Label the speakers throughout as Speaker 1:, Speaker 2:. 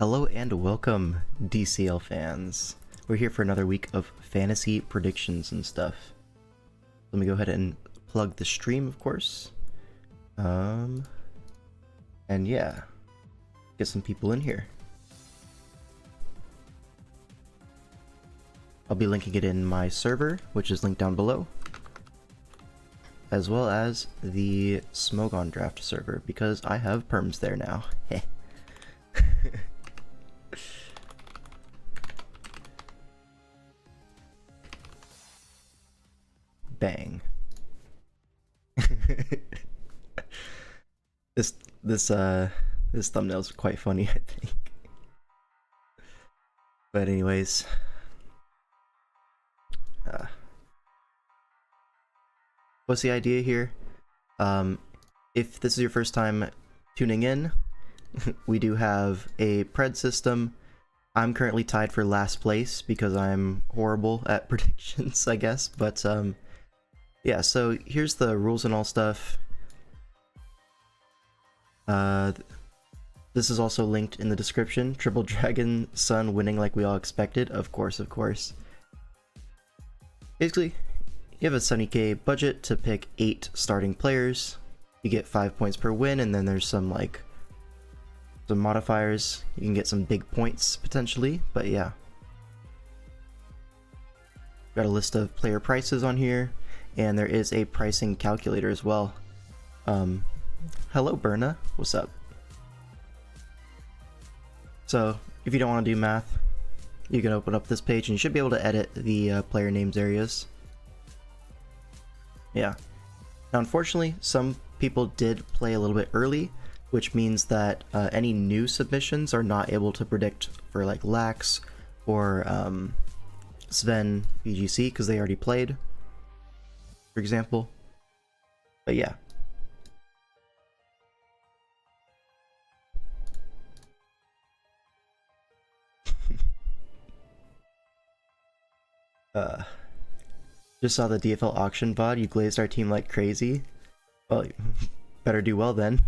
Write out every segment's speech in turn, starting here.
Speaker 1: Hello and welcome, DCL fans. We're here for another week of fantasy predictions and stuff. Let me go ahead and plug the stream, of course. And yeah, get some people in here. I'll be linking it in my server, which is linked down below, as well as the Smogon Draft server, because I have perms there now. Heh. Bang. This thumbnail is quite funny, I think. But anyways, what's the idea here? If this is your first time tuning in, we do have a Pred system. I'm currently tied for last place because I'm horrible at predictions, I guess, but yeah, so here's the rules and all stuff. This is also linked in the description. Triple Dragon Sun winning like we all expected, of course, of course. Basically, you have a 70k budget to pick 8 starting players. You get 5 points per win, and then there's some modifiers. You can get some big points potentially, but yeah. Got a list of player prices on here, and there is a pricing calculator as well. Hello Berna, what's up? So if you don't want to do math, you can open up this page and you should be able to edit the player names areas. Yeah. Now unfortunately, some people did play a little bit early, which means that any new submissions are not able to predict for like Lax or Sven VGC because they already played, for example. But yeah. Just saw the DFL auction VOD. You glazed our team like crazy. Well, better do well then.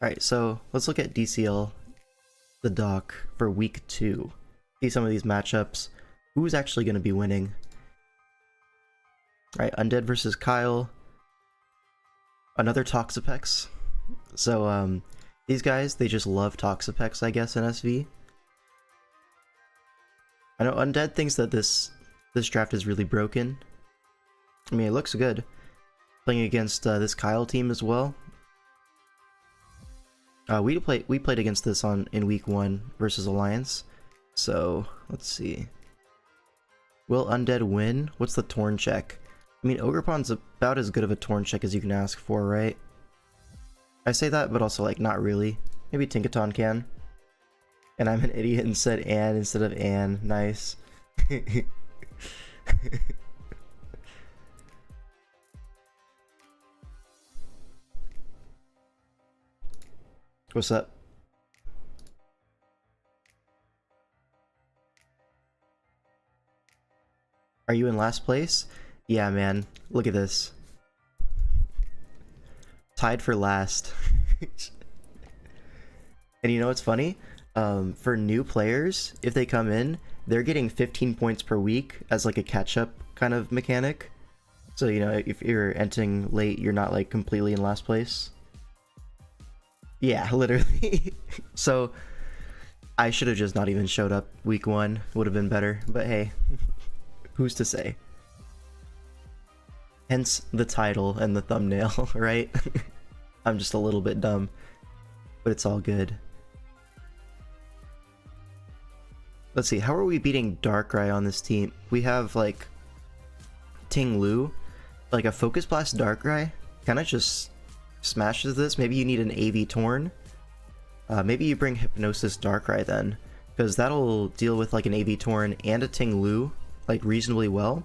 Speaker 1: Alright, so let's look at DCL, the doc, for week 2. See some of these matchups. Who's actually going to be winning? Alright, Undead versus Kyle. Another Toxapex. So, these guys, they just love Toxapex, I guess, in SV. I know Undead thinks that this draft is really broken. I mean, it looks good. Playing against this Kyle team as well. We played against this in week 1 versus Alliance. So let's see. Will Undead win? What's the Torn check? I mean, Ogrepon's about as good of a Torn check as you can ask for, right? I say that, but also like not really. Maybe Tinkaton can. And I'm an idiot and said Ann instead of Ann. Nice. What's up? Are you in last place? Yeah, man. Look at this. Tied for last. And you know what's funny? For new players, if they come in, they're getting 15 points per week as like a catch-up kind of mechanic. So, you know, if you're entering late, you're not like completely in last place. Yeah, literally. So, I should have just not even showed up week 1. Would have been better, but hey, who's to say? Hence the title and the thumbnail, right? I'm just a little bit dumb, but it's all good. Let's see, how are we beating Darkrai on this team? We have like Ting Lu, like a Focus Blast Darkrai kind of just smashes this. Maybe you need an AV Torn. Maybe you bring Hypnosis Darkrai then, because that'll deal with like an AV Torn and a Ting Lu like reasonably well.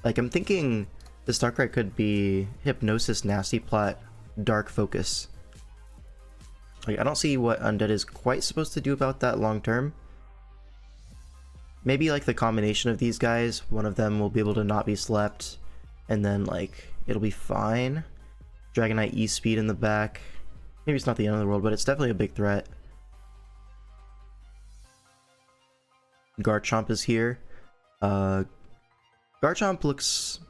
Speaker 1: Like I'm thinking this Darkrai could be Hypnosis Nasty Plot Dark Focus. Like I don't see what Undead is quite supposed to do about that long term. Maybe like the combination of these guys, one of them will be able to not be slept, and then like it'll be fine. Dragonite E-Speed in the back. Maybe it's not the end of the world, but it's definitely a big threat. Garchomp is here. Garchomp looks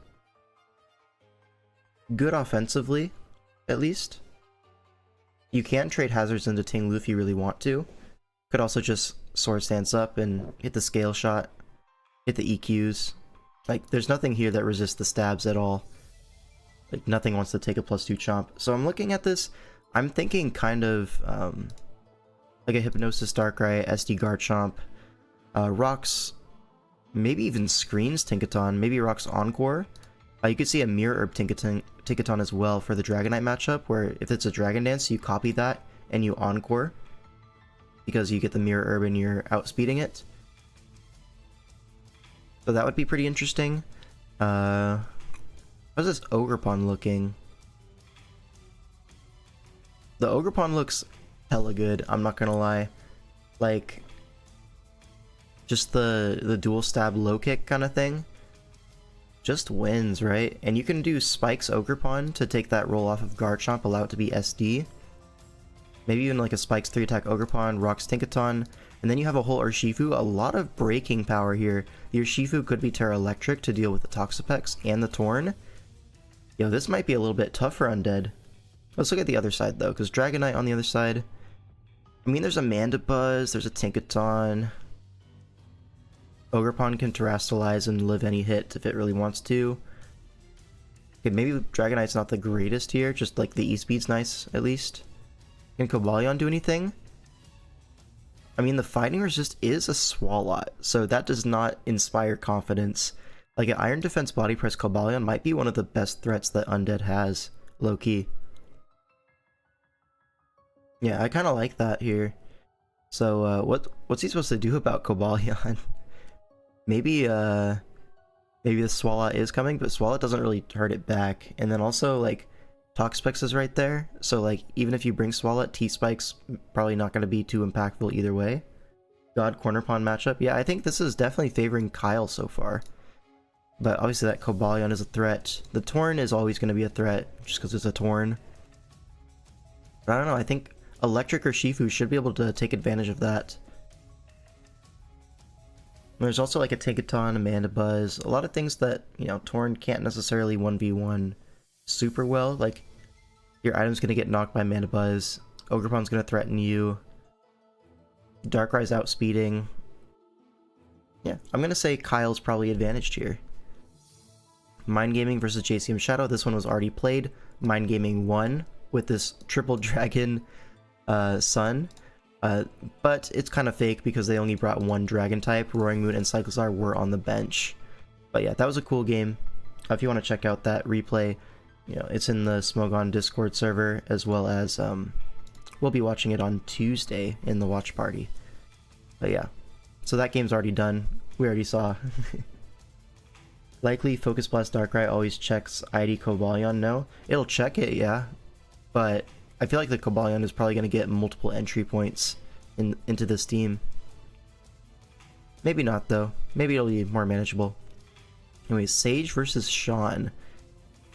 Speaker 1: good offensively, at least. You can trade hazards into Ting Lu if you really want to. Could also just Sword Stance up and hit the Scale Shot, hit the EQs. Like, there's nothing here that resists the stabs at all. Like, nothing wants to take a +2 chomp. So I'm looking at this, I'm thinking kind of like a Hypnosis Darkrai, SD Garchomp, rocks, maybe even screens Tinkaton, maybe rocks Encore. You could see a Mirror Herb Tinkaton as well for the Dragonite matchup, where if it's a Dragon Dance, you copy that and you Encore, because you get the Mirror Herb and you're outspeeding it. So that would be pretty interesting. How's this Ogerpon looking? The Ogerpon looks hella good, I'm not gonna lie. Like, just the dual stab low kick kind of thing just wins, right? And you can do Spikes Ogerpon to take that roll off of Garchomp, allow it to be SD. Maybe even like a Spikes 3-attack Ogerpon, rocks Tinkaton, and then you have a whole Urshifu. A lot of breaking power here. The Urshifu could be Terra Electric to deal with the Toxapex and the Torn. Yo, this might be a little bit tough for Undead. Let's look at the other side though, because Dragonite on the other side. I mean, there's a Mandibuzz, there's a Tinkaton. Ogerpon can Terrastalize and live any hit if it really wants to. Okay, maybe Dragonite's not the greatest here, just like the E-Speed's nice, at least. Can Cobalion do anything? I mean, the Fighting Resist is a Swalot, so that does not inspire confidence. Like, an Iron Defense Body Press Cobalion might be one of the best threats that Undead has, low-key. Yeah, I kind of like that here. So, what's he supposed to do about Cobalion? Maybe the Swalot is coming, but Swalot doesn't really hurt it back. And then also, like, Toxapex is right there, so like, even if you bring Swalot, T-Spike's probably not going to be too impactful either way. God Corner Pond matchup, yeah, I think this is definitely favoring Kyle so far. But obviously that Cobalion is a threat. The Torn is always going to be a threat, just because it's a Torn. But I don't know, I think Electric or Shifu should be able to take advantage of that. There's also like a Tinkaton, a Mandibuzz, a lot of things that, you know, Torn can't necessarily 1v1 super well. Like, your item's gonna get knocked by Mandibuzz, Ogerpon's gonna threaten you, Darkrai's outspeeding. Yeah, I'm gonna say Kyle's probably advantaged here. Mind Gaming versus JCM Shadow, this one was already played. Mind Gaming won with this triple dragon sun. But it's kind of fake because they only brought one dragon type. Roaring Moon and Cyclizar were on the bench. But yeah, that was a cool game. If you want to check out that replay, you know, it's in the Smogon Discord server, as well as we'll be watching it on Tuesday in the watch party. But yeah, so that game's already done. We already saw. Likely Focus Blast Darkrai always checks ID Cobalion. No, it'll check it, yeah, but I feel like the Cobalion is probably going to get multiple entry points into this team. Maybe not, though. Maybe it'll be more manageable. Anyways, Sage versus Shawn.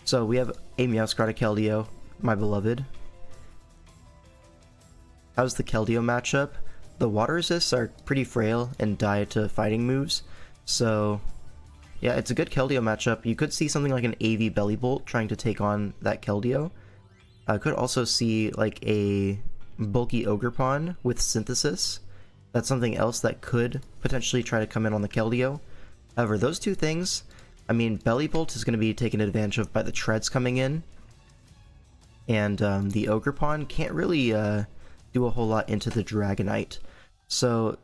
Speaker 1: So we have a Meowscarada Keldeo, my beloved. How's the Keldeo matchup? The water resists are pretty frail and die to fighting moves. So yeah, it's a good Keldeo matchup. You could see something like an AV Belly Bolt trying to take on that Keldeo. I could also see like a bulky Ogerpon with Synthesis. That's something else that could potentially try to come in on the Keldeo. However, those two things, I mean, Belly Bolt is going to be taken advantage of by the Treads coming in. And the Ogerpon can't really do a whole lot into the Dragonite. So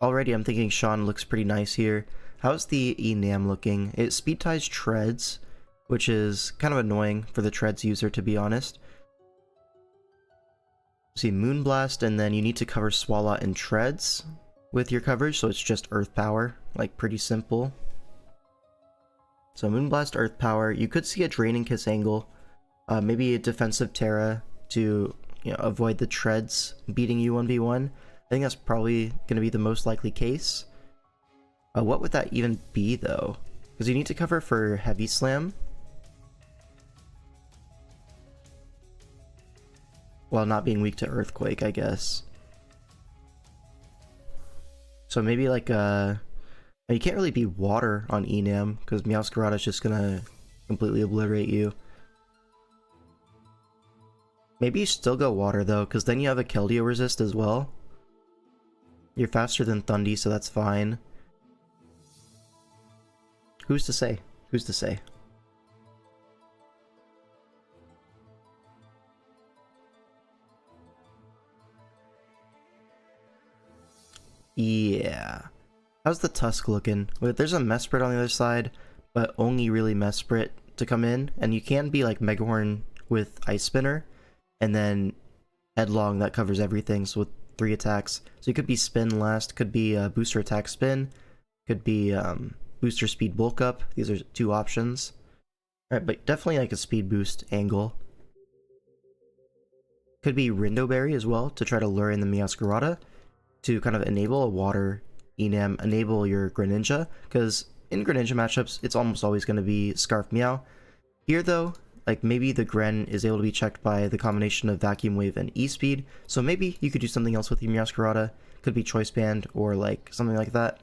Speaker 1: already I'm thinking Shawn looks pretty nice here. How's the Enam looking? It speed ties Treads, which is kind of annoying for the Treads user, to be honest. See, Moonblast, and then you need to cover Swalot and Treads with your coverage, so it's just Earth Power, like pretty simple. So Moonblast, Earth Power. You could see a Draining Kiss angle, maybe a defensive Terra to, you know, avoid the Treads beating you 1v1. I think that's probably going to be the most likely case. What would that even be though? Because you need to cover for Heavy Slam. while not being weak to Earthquake, I guess. So maybe like you can't really be water on Enam because Meowscarada is just gonna completely obliterate you. Maybe you still go water though, because then you have a Keldeo resist as well. You're faster than Thundy, so that's fine. Who's to say? Who's to say? Yeah. How's the Tusk looking? There's a Mesprit on the other side, but only really Mesprit to come in, and you can be like Megahorn with Ice Spinner, and then Headlong that covers everything, so with 3 attacks. So you could be Spin last, could be Booster Attack Spin, could be Booster Speed Bulk Up. These are 2 options. Alright, but definitely like a Speed Boost angle. Could be Rindo Berry as well to try to lure in the Meowscarada to kind of enable a Water Enam, enable your Greninja, because in Greninja matchups, it's almost always going to be Scarf Meow. Here though, like maybe the Gren is able to be checked by the combination of Vacuum Wave and E-Speed, so maybe you could do something else with your Meowscarada. Could be Choice Band or like something like that.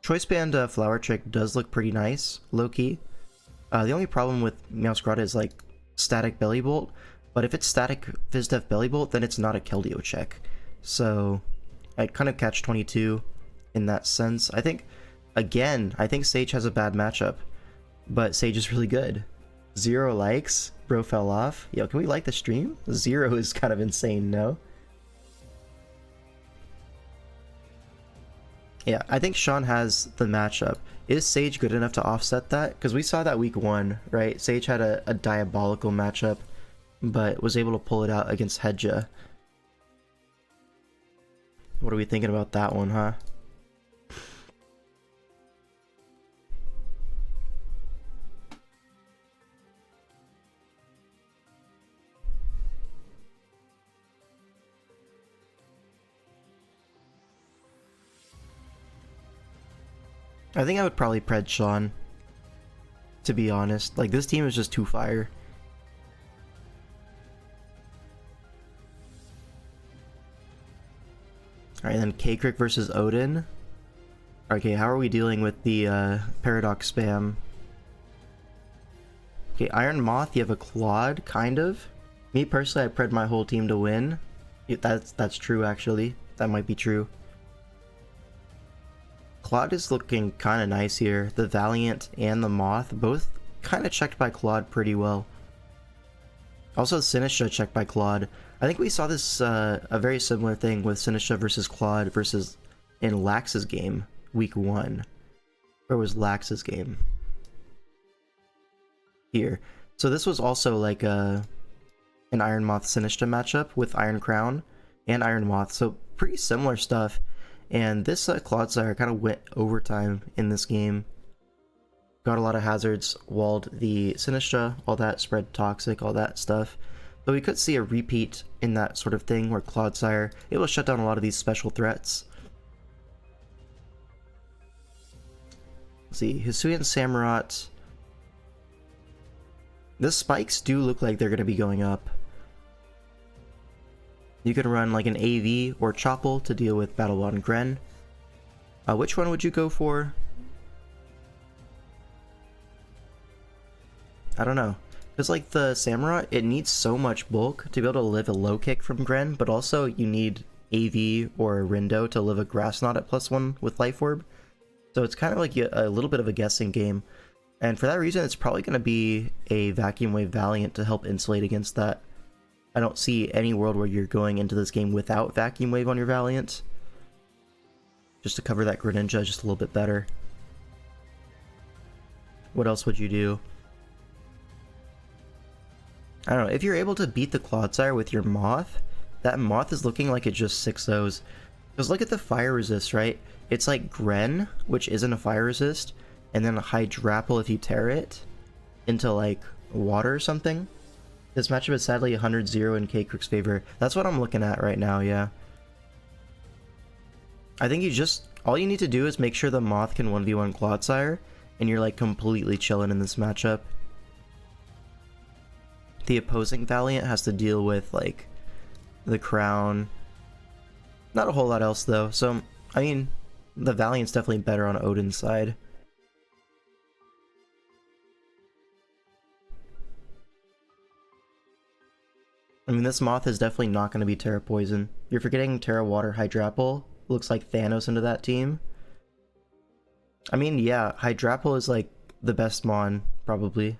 Speaker 1: Choice Band Flower Trick does look pretty nice, low-key. The only problem with Meowscarada is like static Belly Bolt, but if it's static Fizdef Belly Bolt, then it's not a Keldeo check. So I'd kind of catch 22 in that sense. I think, again, I think Sage has a bad matchup, but Sage is really good. 0 likes, bro fell off. Yo, can we like the stream? 0 is kind of insane, no? Yeah, I think Shawn has the matchup. Is Sage good enough to offset that? Because we saw that week 1, right? Sage had a diabolical matchup, but was able to pull it out against Hedja. What are we thinking about that one, huh? I think I would probably pred Shawn, to be honest. Like, this team is just too fire. Alright, then K-Crick versus Odin. Okay, how are we dealing with the Paradox spam? Okay, Iron Moth, you have a Claude, kind of. Me personally, I pred my whole team to win. That's true, actually. That might be true. Claude is looking kind of nice here. The Valiant and the Moth, both kind of checked by Claude pretty well. Also, Sinistra checked by Claude. I think we saw this, a very similar thing with Sinistra versus Claude versus in Lax's game, week 1. Where was Lax's game? Here. So this was also like an Iron Moth Sinistra matchup with Iron Crown and Iron Moth. So pretty similar stuff. And this Clodsire kind of went overtime in this game. Got a lot of hazards, walled the Sinistra, all that, spread Toxic, all that stuff. But we could see a repeat in that sort of thing where Clodsire able to shut down a lot of these special threats. Let's see, Hisuian Samurott. The spikes do look like they're going to be going up. You can run like an AV or Chople to deal with Battlebond Gren. Which one would you go for? I don't know. Because like the Samurott, it needs so much bulk to be able to live a low kick from Gren, but also you need AV or Rindo to live a Grass Knot at +1 with Life Orb. So it's kind of like a little bit of a guessing game. And for that reason, it's probably going to be a Vacuum Wave Valiant to help insulate against that. I don't see any world where you're going into this game without Vacuum Wave on your Valiant. Just to cover that Greninja just a little bit better. What else would you do? I don't know, if you're able to beat the Clodsire with your Moth, that Moth is looking like it just 6-0s. Because look at the fire resist, right? It's like Gren, which isn't a fire resist, and then a Hydrapple if you tear it into like water or something. This matchup is sadly 100-0 in K-Crick's favor. That's what I'm looking at right now, yeah. I think all you need to do is make sure the Moth can 1v1 Clodsire, and you're like completely chilling in this matchup. The opposing Valiant has to deal with like the crown. Not a whole lot else though, so I mean, the Valiant's definitely better on Odin's side. I mean, this moth is definitely not going to be Terra Poison. You're forgetting Terra Water Hydrapple. Looks like Thanos into that team. I mean, yeah, Hydrapple is like the best mon, probably.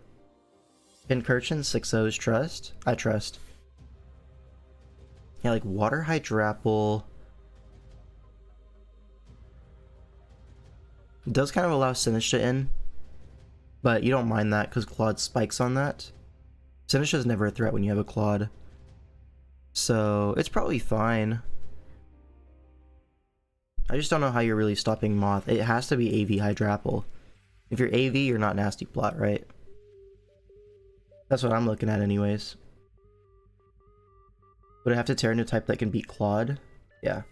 Speaker 1: Pincurchin, 6-0's trust? I trust. Yeah, like Water Hydrapple. It does kind of allow Sinistra in, but you don't mind that because Claude spikes on that. Sinistra is never a threat when you have a Claude. So, it's probably fine. I just don't know how you're really stopping Moth. It has to be AV Hydrapple. If you're AV, you're not Nasty Plot, right? That's what I'm looking at anyways. Would I have to Terra new type that can beat Claude? Yeah.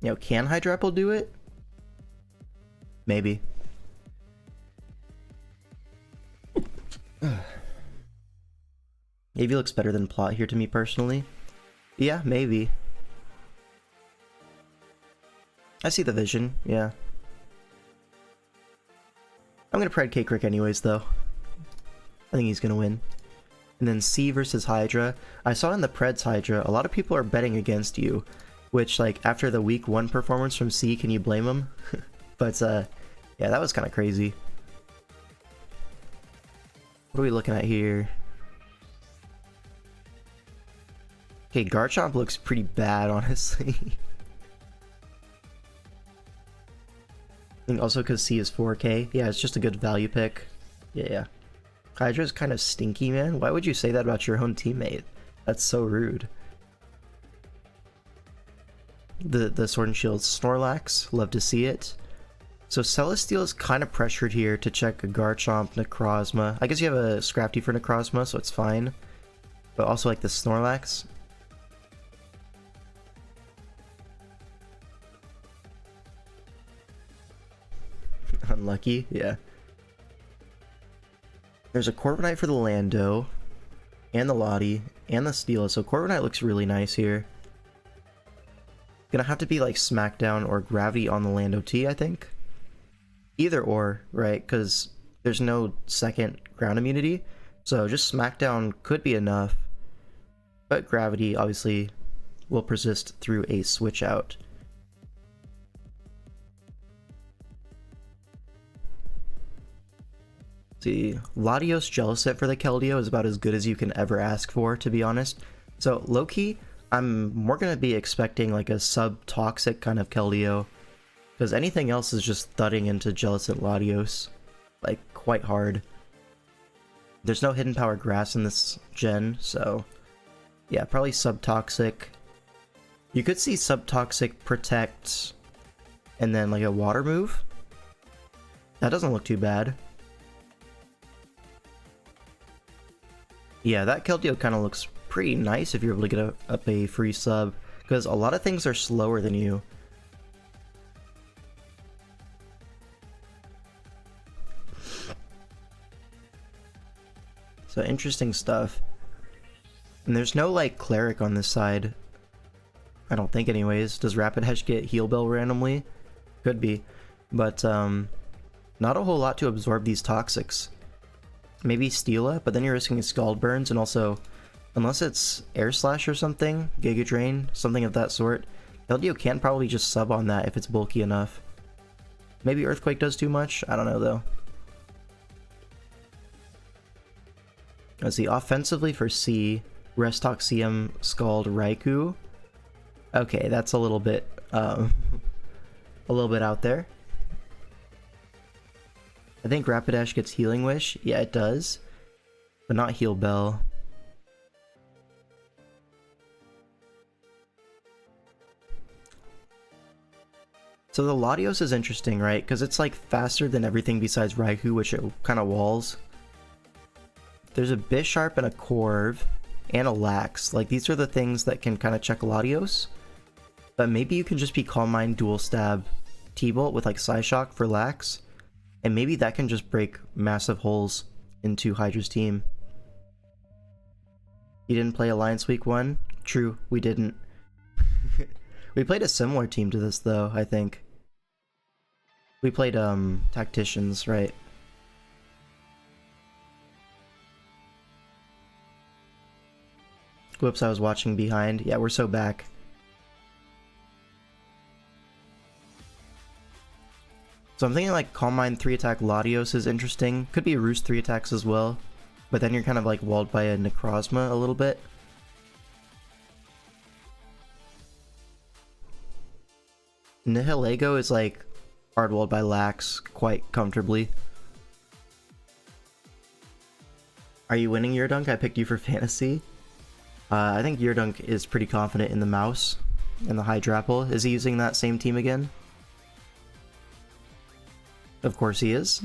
Speaker 1: You know, can Hydrapple do it? Maybe. AV looks better than Plot here to me personally. Yeah, maybe. I see the vision, yeah. I'm gonna Pred Cake Rick anyways though. I think he's gonna win. And then C versus Hydra. I saw in the Preds Hydra, a lot of people are betting against you. Which, like, after the week 1 performance from C, can you blame him? But, yeah, that was kind of crazy. What are we looking at here? Okay, Garchomp looks pretty bad, honestly. I think also because C is 4k. Yeah, it's just a good value pick. Yeah. Hydra's kind of stinky, man. Why would you say that about your own teammate? That's so rude. The Sword and Shield Snorlax, love to see it. So Celesteal is kind of pressured here to check a Garchomp, Necrozma. I guess you have a Scrafty for Necrozma, so it's fine. But also like the Snorlax. Unlucky, yeah. There's a Corviknight for the Lando, and the Lottie, and the Steela, so Corviknight looks really nice here. Gonna have to be like Smackdown or Gravity on the Lando T, I think. Either or, right? Because there's no second ground immunity, so just Smackdown could be enough. But Gravity obviously will persist through a switch out. See, Latios Jellicent for the Keldeo is about as good as you can ever ask for, to be honest. So low-key, I'm more gonna be expecting like a sub-toxic kind of Keldeo, because anything else is just thudding into Jellicent Latios, like, quite hard. There's no hidden power grass in this gen, so yeah, probably sub-toxic. You could see sub-toxic protect, and then like a water move. That doesn't look too bad. Yeah, that Keldeo kind of looks pretty nice if you're able to get up a free sub, because a lot of things are slower than you. So interesting stuff. And there's no like cleric on this side. I don't think anyways. Does Rapidash get Heal Bell randomly? Could be. But not a whole lot to absorb these toxics. Maybe Steela, but then you're risking Scald Burns, and also, unless it's Air Slash or something, Giga Drain, something of that sort, Keldeo can probably just sub on that if it's bulky enough. Maybe Earthquake does too much? I don't know though. Let's see, offensively for C, Restoxium, Scald, Raikou. Okay, that's a little bit out there. I think Rapidash gets Healing Wish. Yeah, it does. But not Heal Bell. So the Latios is interesting, right? Because it's like faster than everything besides Raikou, which it kind of walls. There's a Bisharp and a Corv and a Lax. Like, these are the things that can kind of check Latios. But maybe you can just be Calm Mind, Dual Stab, T-Bolt with like Psyshock for Lax. And maybe that can just break massive holes into Hydra's team. You didn't play Alliance Week 1? True, we didn't. We played a similar team to this though, I think. We played Tacticians, right? Whoops, I was watching behind. Yeah, we're so back. So I'm thinking like Calm Mind 3 attack Latios is interesting. Could be Roost 3 attacks as well. But then you're kind of like walled by a Necrozma a little bit. Nihilego is like hard walled by Lax quite comfortably. Are you winning Yurunk? I picked you for fantasy. I think Yurunk is pretty confident in the mouse and the Hydrapple. Is he using that same team again? Of course he is.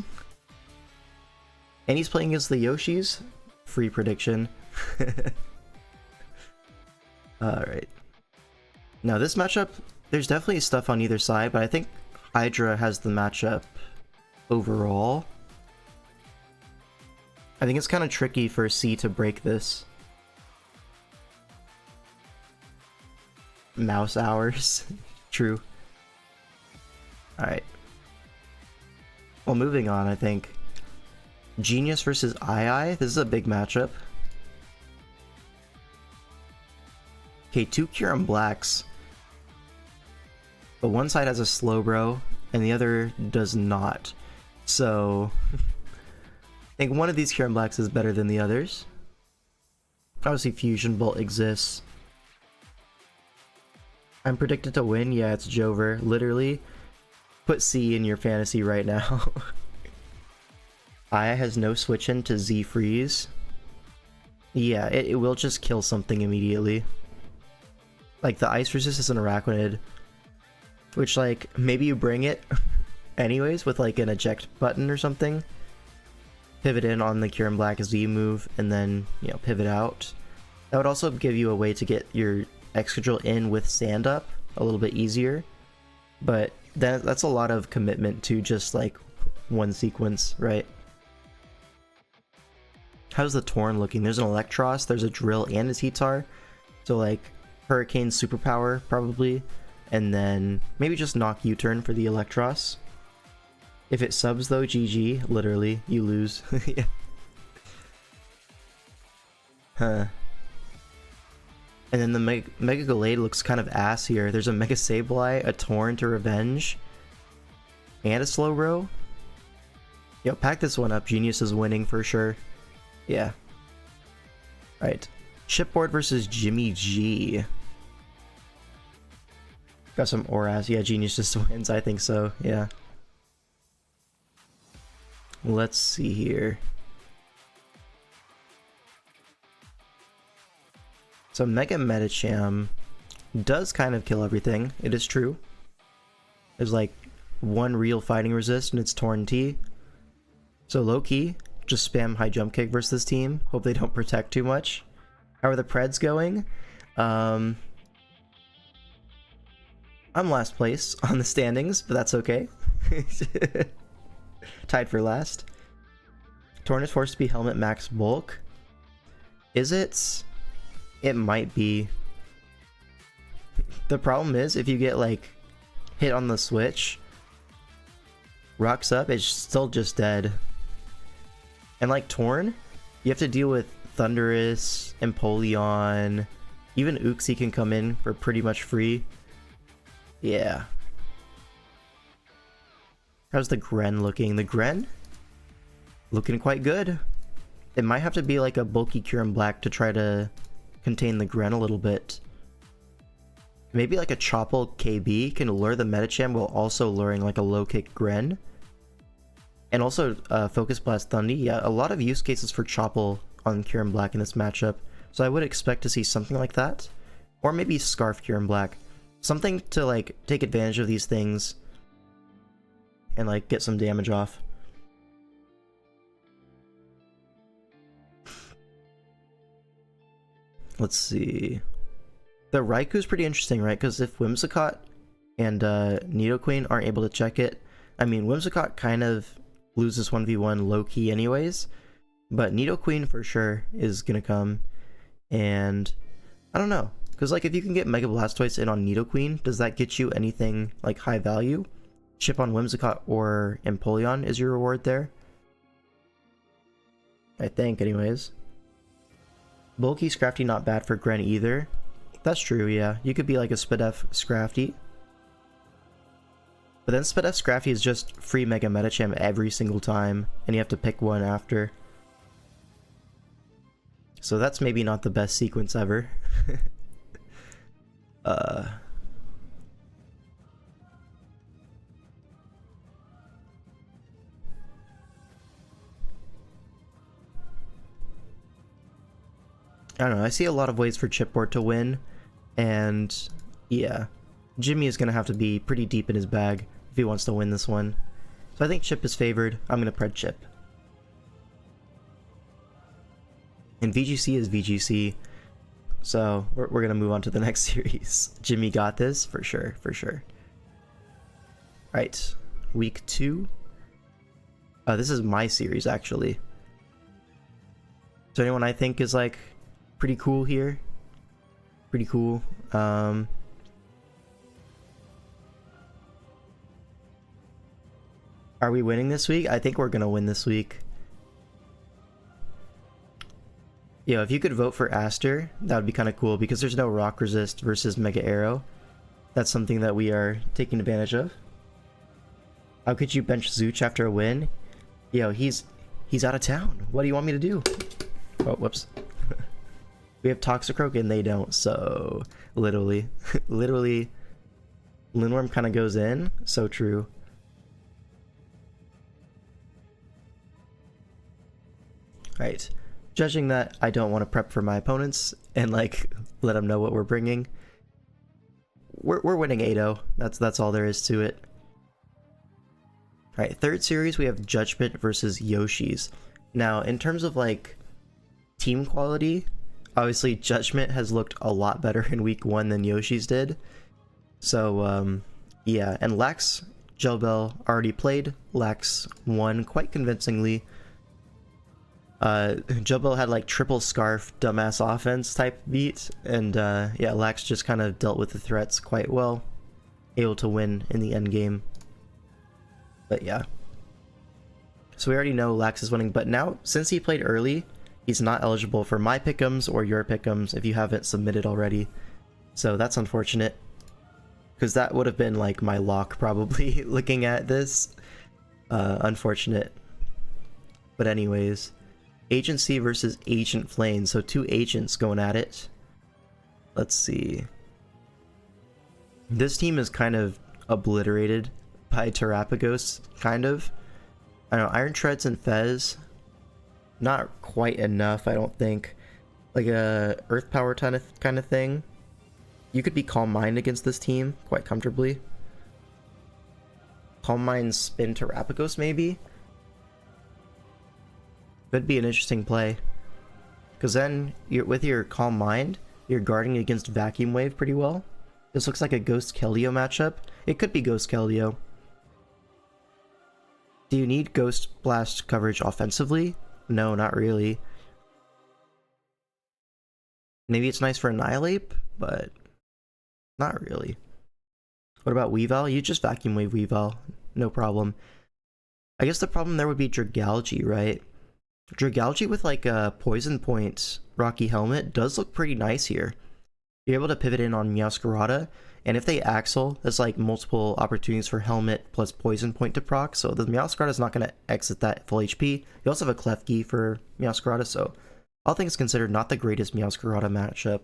Speaker 1: And he's playing against the Yoshis. Free prediction. Alright. Now this matchup, there's definitely stuff on either side, but I think Hydra has the matchup overall. I think it's kind of tricky for C to break this. Mouse hours. True. Alright. Well, moving on, I think. Genius versus II. This is a big matchup. Okay, 2 Kyurem Blacks. But one side has a Slowbro, and the other does not. So, I think one of these Kyurem Blacks is better than the others. Obviously, Fusion Bolt exists. I'm predicted to win. Yeah, it's Jover. Literally, put C in your fantasy right now. Aya has no switch in to Z Freeze. Yeah, it will just kill something immediately. Like the Ice Resist is an Araquanid, which like maybe you bring it anyways with like an eject button or something. Pivot in on the Kyurem Black Z move and then, you know, pivot out. That would also give you a way to get your Excadrill in with Sand Up a little bit easier. But that's a lot of commitment to just like one sequence, right? How's the Torn looking? There's an Electros, there's a Drill, and a Heatar. So like Hurricane Superpower probably, and then maybe just knock U-turn for the Electros. If it subs though, GG, literally, you lose. Yeah. Huh. And then the Mega Gallade looks kind of ass here. There's a Mega Sableye, a Torn to Revenge, and a Slowbro. Yo, pack this one up. Genius is winning for sure. Yeah. Right. Chipboard versus Jimmy G. Got some Oras. Yeah, Genius just wins. I think so. Yeah. Let's see here. So Mega Medicham does kind of kill everything. It is true. There's like one real fighting resist and it's Torn T. So low key, just spam high jump kick versus this team. Hope they don't protect too much. How are the Preds going? I'm last place on the standings, but that's okay. Tied for last. Torn is forced to be helmet max bulk. Is it? It might be. The problem is if you get like hit on the switch, rocks up, it's still just dead. And like Torn, you have to deal with Thundurus, Empoleon, even Uxie can come in for pretty much free. Yeah. How's the Gren looking? The Gren? Looking quite good. It might have to be like a bulky Kyurem Black to try to contain the Gren a little bit. Maybe like a Chople KB can lure the Medicham while also luring like a low kick Gren. And also Focus Blast Thundy. Yeah, a lot of use cases for Chople on Kyurem Black in this matchup. So I would expect to see something like that. Or maybe Scarf Kyurem Black. Something to like take advantage of these things and like get some damage off. Let's see. The Raiku's pretty interesting, right? Because if Whimsicott and Nidoqueen aren't able to check it, I mean, Whimsicott kind of loses 1v1 low-key anyways, But Nidoqueen for sure is gonna come. And I don't know. Because like if you can get Mega Blastoise in on Nidoqueen, does that get you anything like high value? Chip on Whimsicott or Empoleon is your reward there. I think anyways. Bulky Scrafty not bad for Gren either. That's true, yeah. You could be like a Spadef Scrafty. But then Spadef Scrafty is just free Mega Metacham every single time, and you have to pick one after. So that's maybe not the best sequence ever. I don't know, I see a lot of ways for Chipboard to win, and yeah, Jimmy is going to have to be pretty deep in his bag if he wants to win this one. So I think Chip is favored. I'm going to Pred Chip. And VGC is VGC, so we're going to move on to the next series. Jimmy got this, for sure, for sure. Alright, week 2. This is my series, actually. So anyone I think is like pretty cool here? Pretty cool. Are we winning this week? I think we're gonna win this week. Yeah, if you could vote for Aster, that would be kind of cool because there's no rock resist versus Mega Arrow. That's something that we are taking advantage of. How could you bench Zooch after a win? Yo, he's out of town. What do you want me to do? Oh, whoops. We have Toxicroak and they don't, so literally, literally, Lindworm kind of goes in. So true. Right. Judging that, I don't want to prep for my opponents and like let them know what we're bringing. We're winning 8-0. That's all there is to it. All right, third series we have Judgment versus Yoshi's. Now, in terms of like team quality, obviously Judgment has looked a lot better in week 1 than Yoshi's did. So yeah, and Lax Gelbel already played. Lax won quite convincingly. Gelbel had like triple scarf dumbass offense type beat, and yeah, Lax just kind of dealt with the threats quite well, able to win in the end game. But yeah, so we already know Lax is winning, but now since he played early, he's not eligible for my pick'ems or your pick'ems if you haven't submitted already. So that's unfortunate, because that would have been like my lock probably looking at this. Unfortunate. But anyways, Agency versus Agent Flame. So 2 agents going at it. Let's see. This team is kind of obliterated by Terrapagos, kind of. I don't know, Iron Treads and Fez. Not quite enough, I don't think. Like a Earth Power kind of thing. You could be Calm Mind against this team quite comfortably. Calm Mind spin Terrapagos maybe? Could be an interesting play. Because then, with your Calm Mind, you're guarding against Vacuum Wave pretty well. This looks like a Ghost Keldeo matchup. It could be Ghost Keldeo. Do you need Ghost Blast coverage offensively? No, not really. Maybe it's nice for Annihilate, but not really. What about Weavile? You just Vacuum Wave Weavile. No problem. I guess the problem there would be Dragalge, right? Dragalge with like a Poison Point Rocky Helmet does look pretty nice here. You're able to pivot in on Meowscarada, and if they Axle, there's like multiple opportunities for Helmet plus Poison Point to proc, so the Meowscarada is not going to exit that full HP. You also have a Klefki for Meowscarada, so all things considered, not the greatest Meowscarada matchup.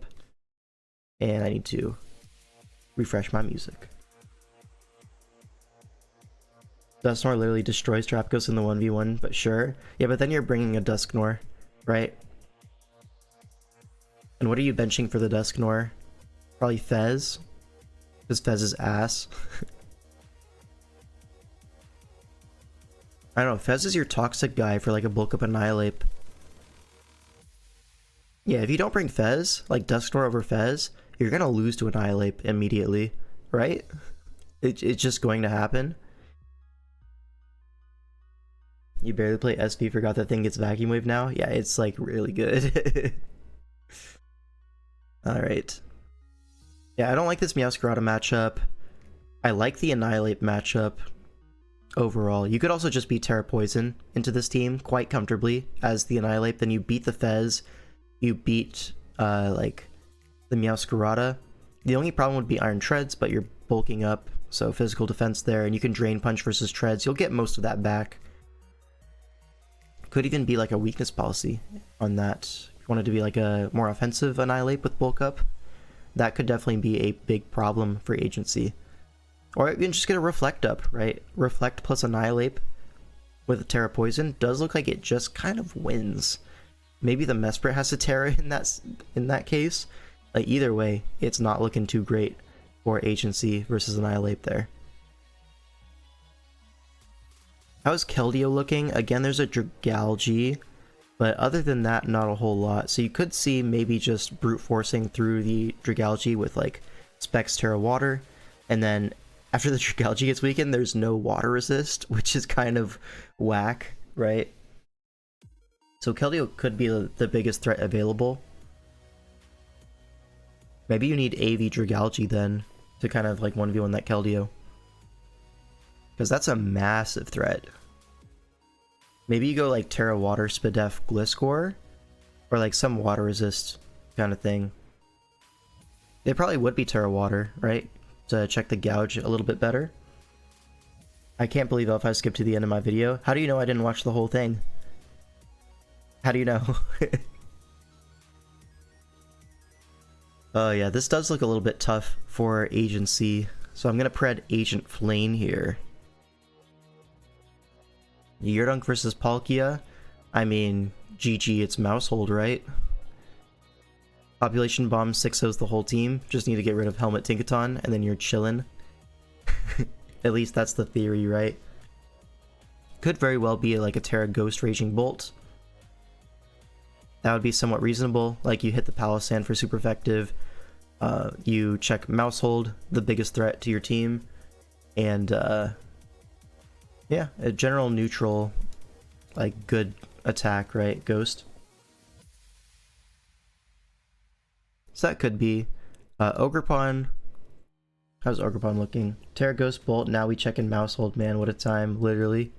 Speaker 1: And I need to refresh my music. Dusknoir literally destroys Terrapagos in the 1v1, but sure. Yeah, but then you're bringing a Dusknoir, right? And what are you benching for the Dusknoir? Probably Fez. Because Fez is ass. I don't know, Fez is your toxic guy for like a bulk up Annihilate. Yeah, if you don't bring Fez, like Dusknoir over Fez, you're gonna lose to Annihilate immediately, right? It's just going to happen. You barely play SV, forgot that thing gets vacuum wave now? Yeah, it's like really good. Alright. Yeah, I don't like this Meowscarada matchup. I like the Annihilate matchup overall. You could also just beat Terra Poison into this team quite comfortably as the Annihilate. Then you beat the Fez. You beat, like, the Meowscarada. The only problem would be Iron Treads, but you're bulking up, so physical defense there, and you can Drain Punch versus Treads. You'll get most of that back. Could even be like a weakness policy on that. If you wanted to be like a more offensive Annihilate with bulk up, that could definitely be a big problem for agency. Or you can just get a Reflect up, right? Reflect plus Annihilate with Terra Poison does look like it just kind of wins. Maybe the Mesprit has a Terra in that case. Like either way, it's not looking too great for agency versus Annihilate there. How's Keldeo looking? Again, there's a Dragalge, but other than that, not a whole lot. So you could see maybe just brute forcing through the Dragalge with like Specs Terra Water, and then after the Dragalge gets weakened, there's no water resist, which is kind of whack, right? So Keldeo could be the biggest threat available. Maybe you need AV Dragalge then to kind of like 1v1 that Keldeo, because that's a massive threat. Maybe you go like Terra Water, Spadef, Gliscor, or like some water resist kind of thing. They probably would be Terra Water, right? To check the gouge a little bit better. I can't believe if I skipped to the end of my video. How do you know I didn't watch the whole thing? How do you know? Oh yeah, this does look a little bit tough for agency. So I'm gonna pred Agent Flame here. Yurunk versus Palkia. I mean, GG, it's Mousehold, right? Population Bomb 6-0s the whole team. Just need to get rid of Helmet Tinkaton, and then you're chillin'. At least that's the theory, right? Could very well be like a Terra Ghost Raging Bolt. That would be somewhat reasonable. Like, you hit the Palossand for super effective. You check Mousehold, the biggest threat to your team. And, yeah, a general neutral, like, good attack, right? Ghost. So that could be. Ogerpon. How's Ogerpon looking? Terra Ghost Bolt. Now we check in Mousehold. Man, what a time, literally.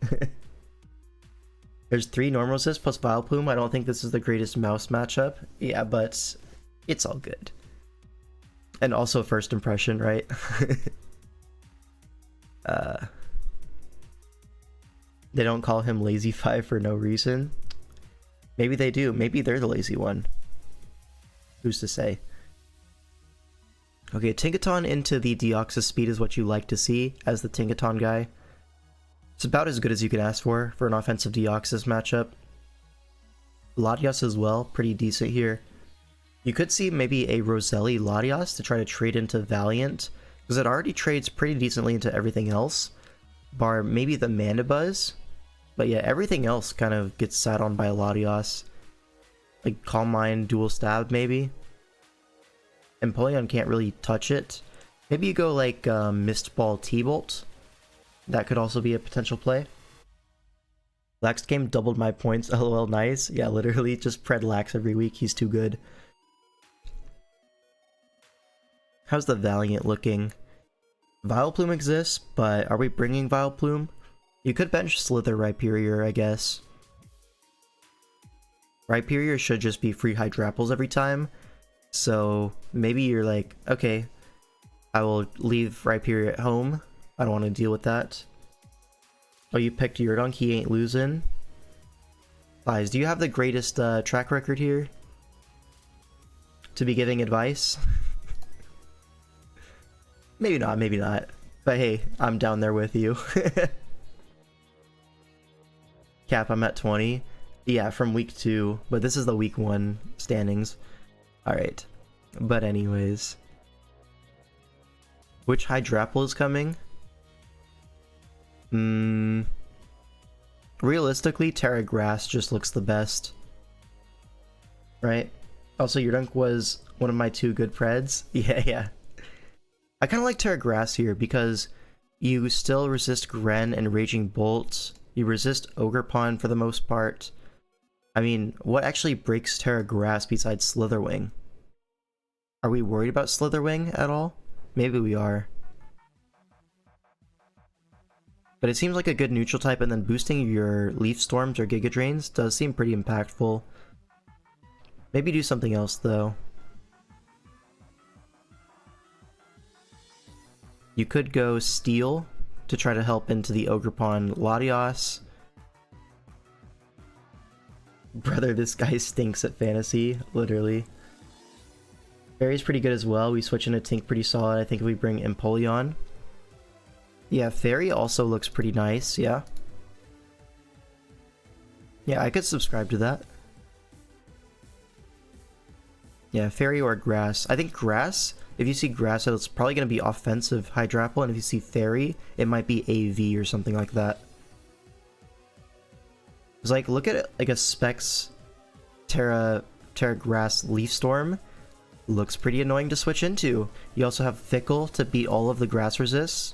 Speaker 1: There's 3 normal assists plus Vileplume. I don't think this is the greatest mouse matchup. Yeah, but it's all good. And also first impression, right? They don't call him Lazy 5 for no reason. Maybe they do. Maybe they're the lazy one. Who's to say? Okay, Tinkaton into the Deoxys speed is what you like to see as the Tinkaton guy. It's about as good as you can ask for an offensive Deoxys matchup. Latias as well, pretty decent here. You could see maybe a Roselli Latias to try to trade into Valiant, because it already trades pretty decently into everything else, bar maybe the Mandibuzz. But yeah, everything else kind of gets sat on by a Latias. Like Calm Mind, Dual Stab maybe. Empoleon can't really touch it. Maybe you go like Mist Ball T-Bolt. That could also be a potential play. Lax game doubled my points. LOL, nice. Yeah, literally just pred Lax every week. He's too good. How's the Valiant looking? Vileplume exists, but are we bringing Vileplume? You could bench Slither Rhyperior, I guess. Rhyperior should just be free Hydrapples every time. So maybe you're like, okay, I will leave Rhyperior at home. I don't want to deal with that. Oh, you picked Yurunk, he ain't losing. Lies, do you have the greatest track record here? To be giving advice? Maybe not, maybe not. But hey, I'm down there with you. Cap, I'm at 20. Yeah, from week 2, but this is the week 1 standings. Alright. But anyways. Which Hydrapple is coming? Realistically, Terra Grass just looks the best. Right? Also, Yurunk was one of my 2 good preds. Yeah. I kind of like Terra Grass here because you still resist Gren and Raging Bolt. You resist Ogre Pawn for the most part. I mean, what actually breaks Terra Grass besides Slitherwing? Are we worried about Slitherwing at all? Maybe we are. But it seems like a good neutral type, and then boosting your Leaf Storms or Giga Drains does seem pretty impactful. Maybe do something else though. You could go Steel to try to help into the Ogerpon Latios. Brother, this guy stinks at fantasy, literally. Fairy's pretty good as well. We switch into Tink pretty solid. I think if we bring Empoleon. Yeah, Fairy also looks pretty nice, yeah. Yeah, I could subscribe to that. Yeah, Fairy or Grass. I think Grass, if you see Grass, it's probably going to be offensive Hydrapple, and if you see Fairy, it might be AV or something like that. It's like, look at it, like a Specs Terra Grass Leaf Storm. Looks pretty annoying to switch into. You also have Fickle to beat all of the Grass resists.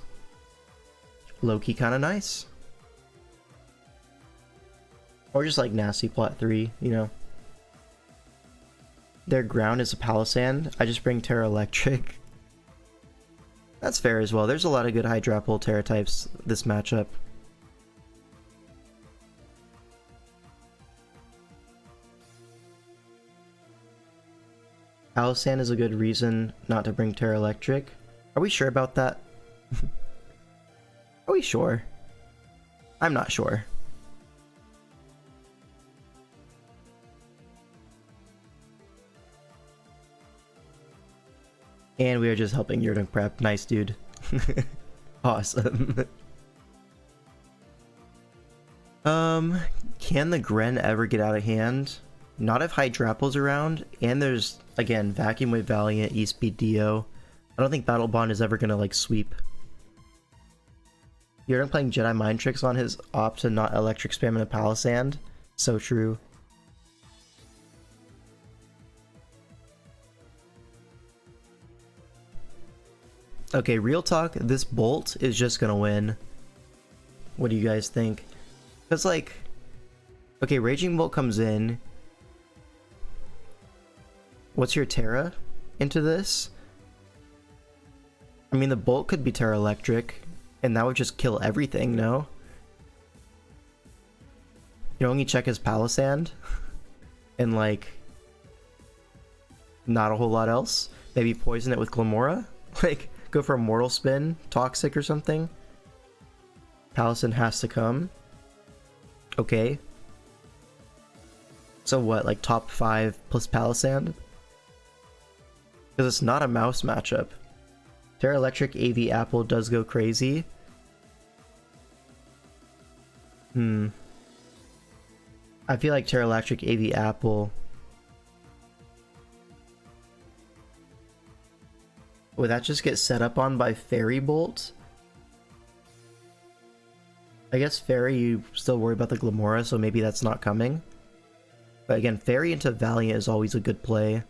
Speaker 1: Low-key kind of nice. Or just like Nasty Plot 3, you know. Their ground is a Palisand. I just bring Terra Electric. That's fair as well. There's a lot of good Hydrapple Terra types this matchup. Palisand is a good reason not to bring Terra Electric. Are we sure about that? Are we sure? I'm not sure. And we are just helping Yurunk prep. Nice, dude. Awesome. Can the Gren ever get out of hand? Not if Hydrapple's around, and there's, again, Vacuum Wave Valiant, E-Speed Dio. I don't think Battle Bond is ever gonna, like, sweep. Yurunk playing Jedi Mind Tricks on his op to not electric spam in a Palisand. So true. Okay, real talk, this Bolt is just gonna win. What do you guys think? Because, like, okay, Raging Bolt comes in. What's your Terra into this? I mean, the Bolt could be Terra Electric, and that would just kill everything, no? You only check his Palisand, and, like, not a whole lot else. Maybe poison it with Glamora? Like, go for a Mortal Spin, Toxic or something. Palisand has to come. Okay. So what, like top 5 plus Palisand? Because it's not a mouse matchup. Terra Electric AV Apple does go crazy. I feel like Terra Electric AV Apple... Would that just get set up on by Fairy Bolt? I guess Fairy, you still worry about the Glamora, so maybe that's not coming. But again, Fairy into Valiant is always a good play.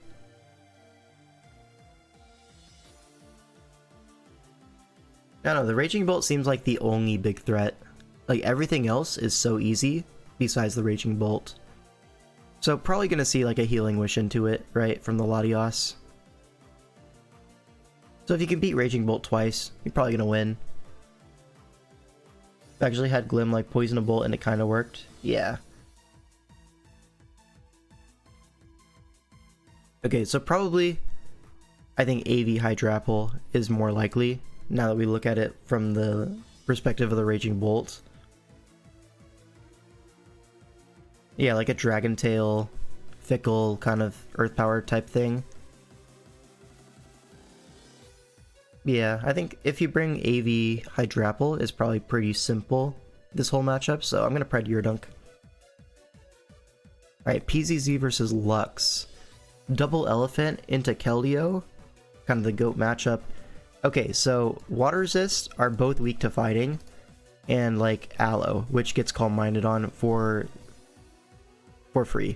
Speaker 1: I don't know, the Raging Bolt seems like the only big threat. Like, everything else is so easy, besides the Raging Bolt. So probably gonna see like a Healing Wish into it, right, from the Latios. So if you can beat Raging Bolt twice, you're probably gonna win. I actually had Glim like poison a bolt and it kind of worked. Yeah. Okay, so probably I think AV Hydrapple is more likely now that we look at it from the perspective of the Raging Bolt. Yeah, like a Dragon Tail, Fickle kind of Earth Power type thing. Yeah, I think if you bring AV Hydrapple, it's probably pretty simple, this whole matchup, so I'm gonna Pred Yurunk. Alright, PZZ versus Lux. Double Elephant into Keldeo, kind of the GOAT matchup. Okay, so Water Resist are both weak to fighting, and like Aloe, which gets Calm Minded on for free.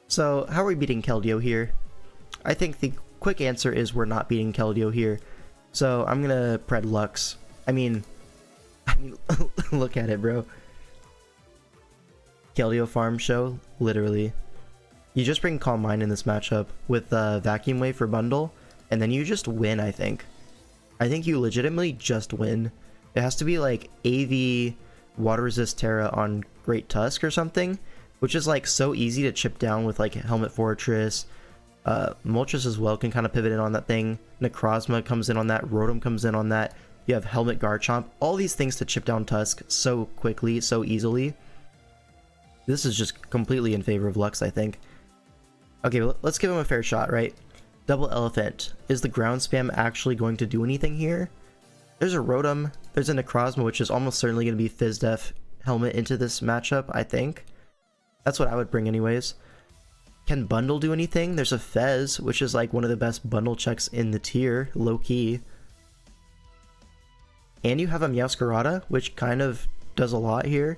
Speaker 1: So how are we beating Keldeo here? I think the quick answer is we're not beating Keldeo here. So I'm gonna Pred Lux. I mean, look at it, bro. Keldeo farm show, literally. You just bring Calm Mind in this matchup with Vacuum Wave for bundle, and then you just win, I think. I think you legitimately just win. It has to be like AV Water Resist Terra on Great Tusk or something, which is like so easy to chip down with like Helmet Fortress. Moltres as well can kind of pivot in on that thing. Necrozma comes in on that. Rotom comes in on that. You have Helmet Garchomp. All these things to chip down Tusk so quickly, so easily. This is just completely in favor of Lux, I think. Okay, let's give him a fair shot, right? Double Elephant. Is the ground spam actually going to do anything here? There's a Rotom. There's a Necrozma, which is almost certainly going to be Fizz Def Helmet into this matchup, I think. That's what I would bring anyways. Can Bundle do anything? There's a Fez, which is like one of the best bundle checks in the tier, low-key. And you have a Meowscarada, which kind of does a lot here.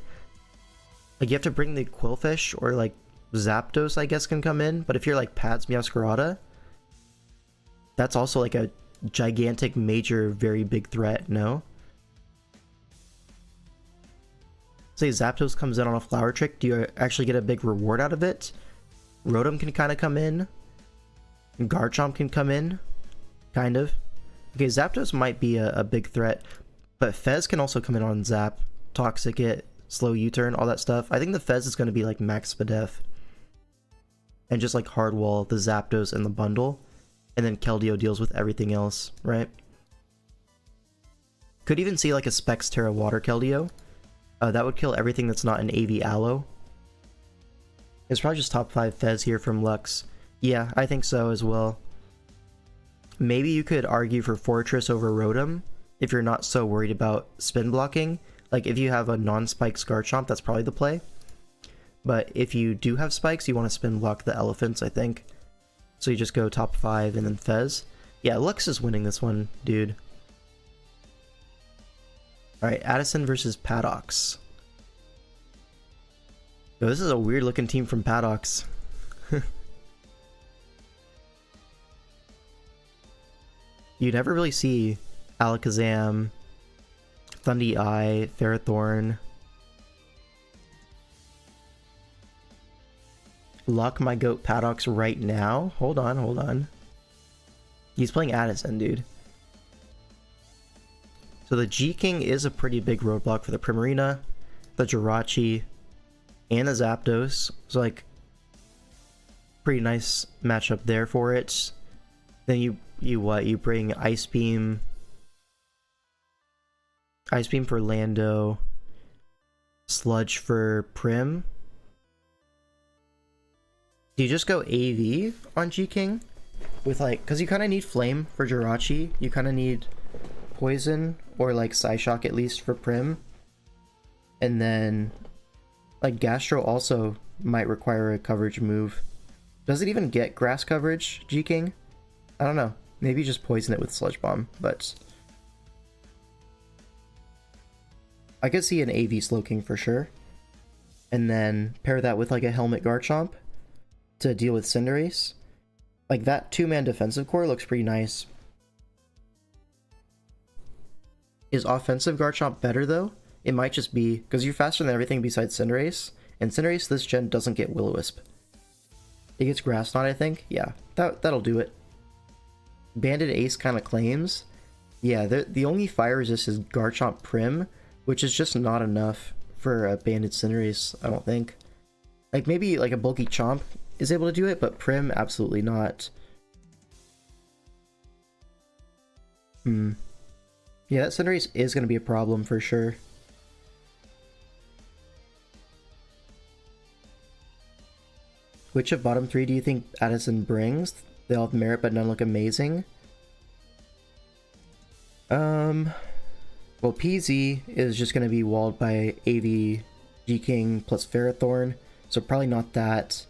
Speaker 1: Like, you have to bring the Quillfish, or like Zapdos, I guess, can come in. But if you're like Pad's Meowscarada, that's also like a gigantic, major, very big threat, no? Say Zapdos comes in on a Flower Trick, do you actually get a big reward out of it? Rotom can kind of come in. Garchomp can come in. Kind of. Okay, Zapdos might be a big threat, but Fez can also come in on Zap, Toxic it, slow U-turn, all that stuff. I think the Fez is going to be like max Spadef. And just like hard wall the Zapdos and the bundle. And then Keldeo deals with everything else, right? Could even see like a Specs Terra Water Keldeo. That would kill everything that's not an AV Aloe. It's probably just top 5 Fez here from Lux. Yeah, I think so as well. Maybe you could argue for Fortress over Rotom if you're not so worried about spin blocking. Like if you have a non-spike Garchomp, that's probably the play. But if you do have spikes, you want to spin block the elephants, I think. So you just go top 5 and then Fez. Yeah, Lux is winning this one, dude. Alright, Addison versus Padox. Yo, this is a weird looking team from Padox. You never really see Alakazam, Thundy Eye, Ferrothorn. Lock my goat Padox right now? Hold on, hold on. He's playing Addison, dude. So the G-King is a pretty big roadblock for the Primarina, the Jirachi, and the Zapdos. So like, pretty nice matchup there for it. Then you bring Ice Beam for Lando, Sludge for Prim. Do you just go AV on G-King? With like, because you kind of need Flame for Jirachi, you kind of need Poison, or like Psyshock at least for Prim. And then, like Gastro also might require a coverage move. Does it even get grass coverage, G-King? I don't know. Maybe just poison it with Sludge Bomb, but I could see an AV Slowking for sure. And then pair that with like a Helmet Garchomp to deal with Cinderace. Like that 2-man defensive core looks pretty nice. Is offensive Garchomp better though? It might just be because you're faster than everything besides Cinderace, and Cinderace this gen doesn't get Will-O-Wisp. It gets Grass Knot, I think. Yeah, that'll do it. Banded Ace kind of claims. Yeah, the only fire resist is Garchomp Prim, which is just not enough for a Banded Cinderace, I don't think. Like maybe like a bulky Chomp is able to do it, but Prim absolutely not. Yeah, that Cinderace is going to be a problem for sure. Which of bottom 3 do you think Addison brings? They all have merit, but none look amazing. Well, PZ is just going to be walled by AV G-King plus Ferrothorn, so probably not that.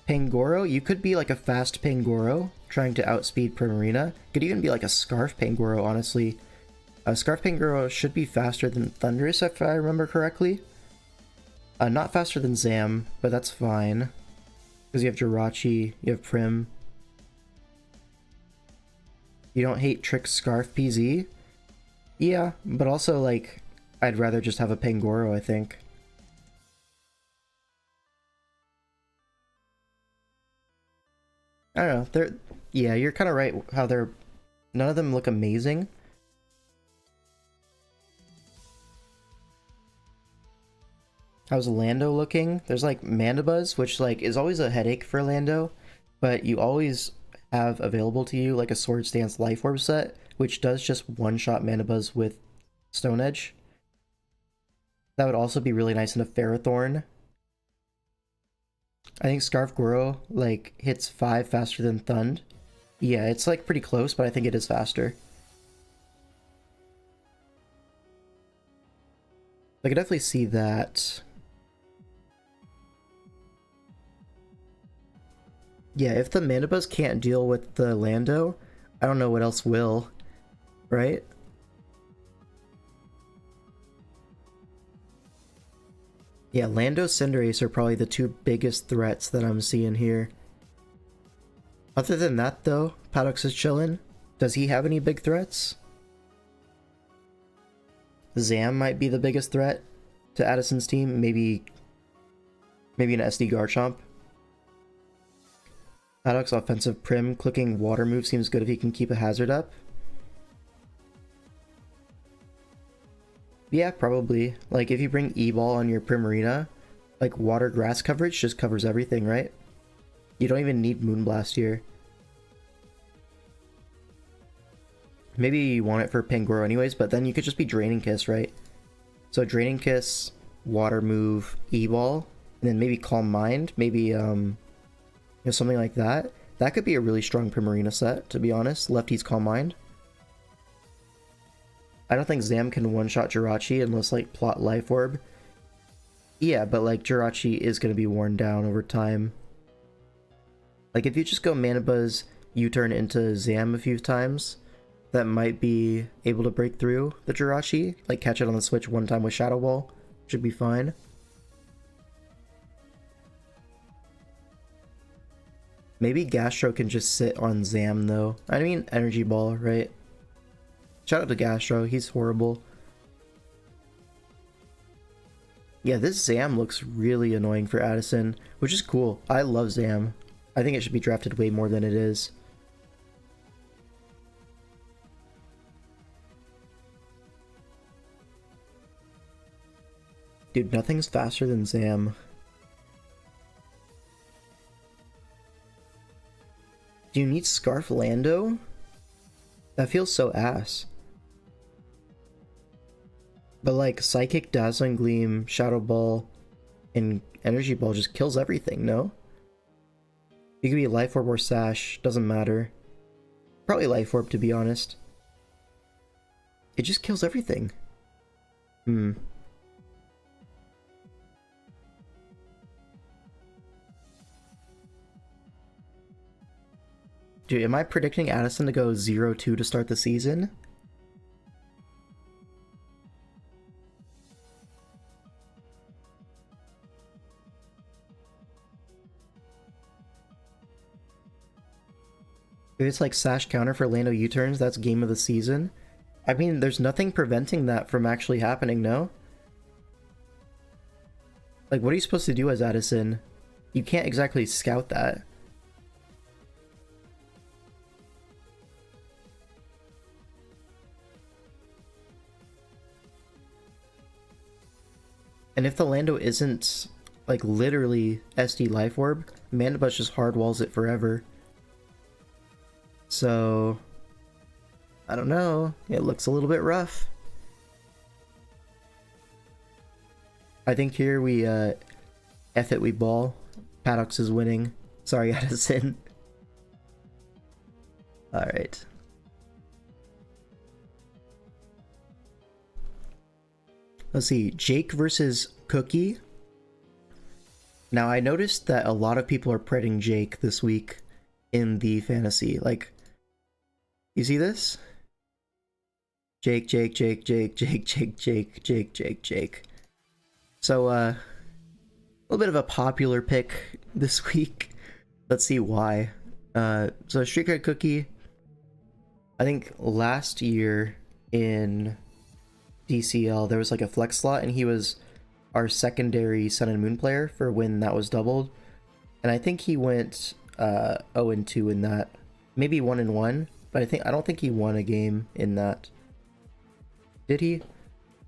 Speaker 1: Pangoro, you could be like a fast Pangoro, trying to outspeed Primarina. Could even be like a Scarf Pangoro, honestly. Scarf Pangoro should be faster than Thundurus, if I remember correctly. Not faster than Zam, but that's fine. Because you have Jirachi, you have Prim. You don't hate Trick Scarf PZ? Yeah, but also, like, I'd rather just have a Pangoro, I think. I don't know. They're, yeah, you're kind of right. How they're, none of them look amazing. How's Lando looking? There's like Mandibuzz, which like is always a headache for Lando, but you always have available to you like a Swords Dance Life Orb set, which does just one-shot Mandibuzz with Stone Edge. That would also be really nice in a Ferrothorn. I think Scarf Goro like hits 5 faster than Thund. Yeah, it's like pretty close, but I think it is faster. I could definitely see that. Yeah, if the Mandibuzz can't deal with the Lando, I don't know what else will, right? Yeah, Lando, Cinderace are probably the two biggest threats that I'm seeing here. Other than that though, Padox is chillin'. Does he have any big threats? Zam might be the biggest threat to Addison's team, maybe an SD Garchomp. Padox offensive Prim clicking water move seems good if he can keep a hazard up. Yeah, probably. Like if you bring E-Ball on your Primarina, like water grass coverage just covers everything, right? You don't even need Moonblast here. Maybe you want it for Pangoro anyways, but then you could just be Draining Kiss, right? So Draining Kiss, water move, E-Ball, and then maybe Calm Mind, maybe you know, something like that. That could be a really strong Primarina set, to be honest. Lefty's Calm Mind. I don't think Zam can one-shot Jirachi unless, like, plot Life Orb. Yeah, but, like, Jirachi is going to be worn down over time. Like, if you just go Mandibuzz, U-turn into Zam a few times, that might be able to break through the Jirachi. Like, catch it on the switch one time with Shadow Ball. Should be fine. Maybe Gastro can just sit on Zam, though. I mean, Energy Ball, right? Shout out to Gastro, he's horrible. Yeah, this Zam looks really annoying for Addison, which is cool. I love Zam. I think it should be drafted way more than it is. Dude, nothing's faster than Zam. Do you need Scarf Lando? That feels so ass. But like Psychic, Dazzling Gleam, Shadow Ball, and Energy Ball just kills everything, no? You could be Life Orb or Sash, doesn't matter. Probably Life Orb, to be honest. It just kills everything. Dude, am I predicting Addison to go 0-2 to start the season? If it's like Sash counter for Lando U-turns, that's game of the season. I mean, there's nothing preventing that from actually happening, no? Like, what are you supposed to do as Addison? You can't exactly scout that. And if the Lando isn't, like, literally SD Life Orb, Mandibuzz just hard walls it forever. So, I don't know. It looks a little bit rough. I think here we, F it, we ball. Padox is winning. Sorry, Addison. Alright. Let's see, Jake versus Cookie. Now, I noticed that a lot of people are pretting Jake this week in the fantasy. Like, you see this? Jake, Jake, Jake, Jake, Jake, Jake, Jake, Jake, Jake, Jake. So, a little bit of a popular pick this week. Let's see why. So Street Cred Cookie, I think last year in DCL, there was like a flex slot, and he was our secondary Sun and Moon player for when that was doubled. And I think he went 0-2 in that. Maybe 1-1, but I don't think he won a game in that. Did he?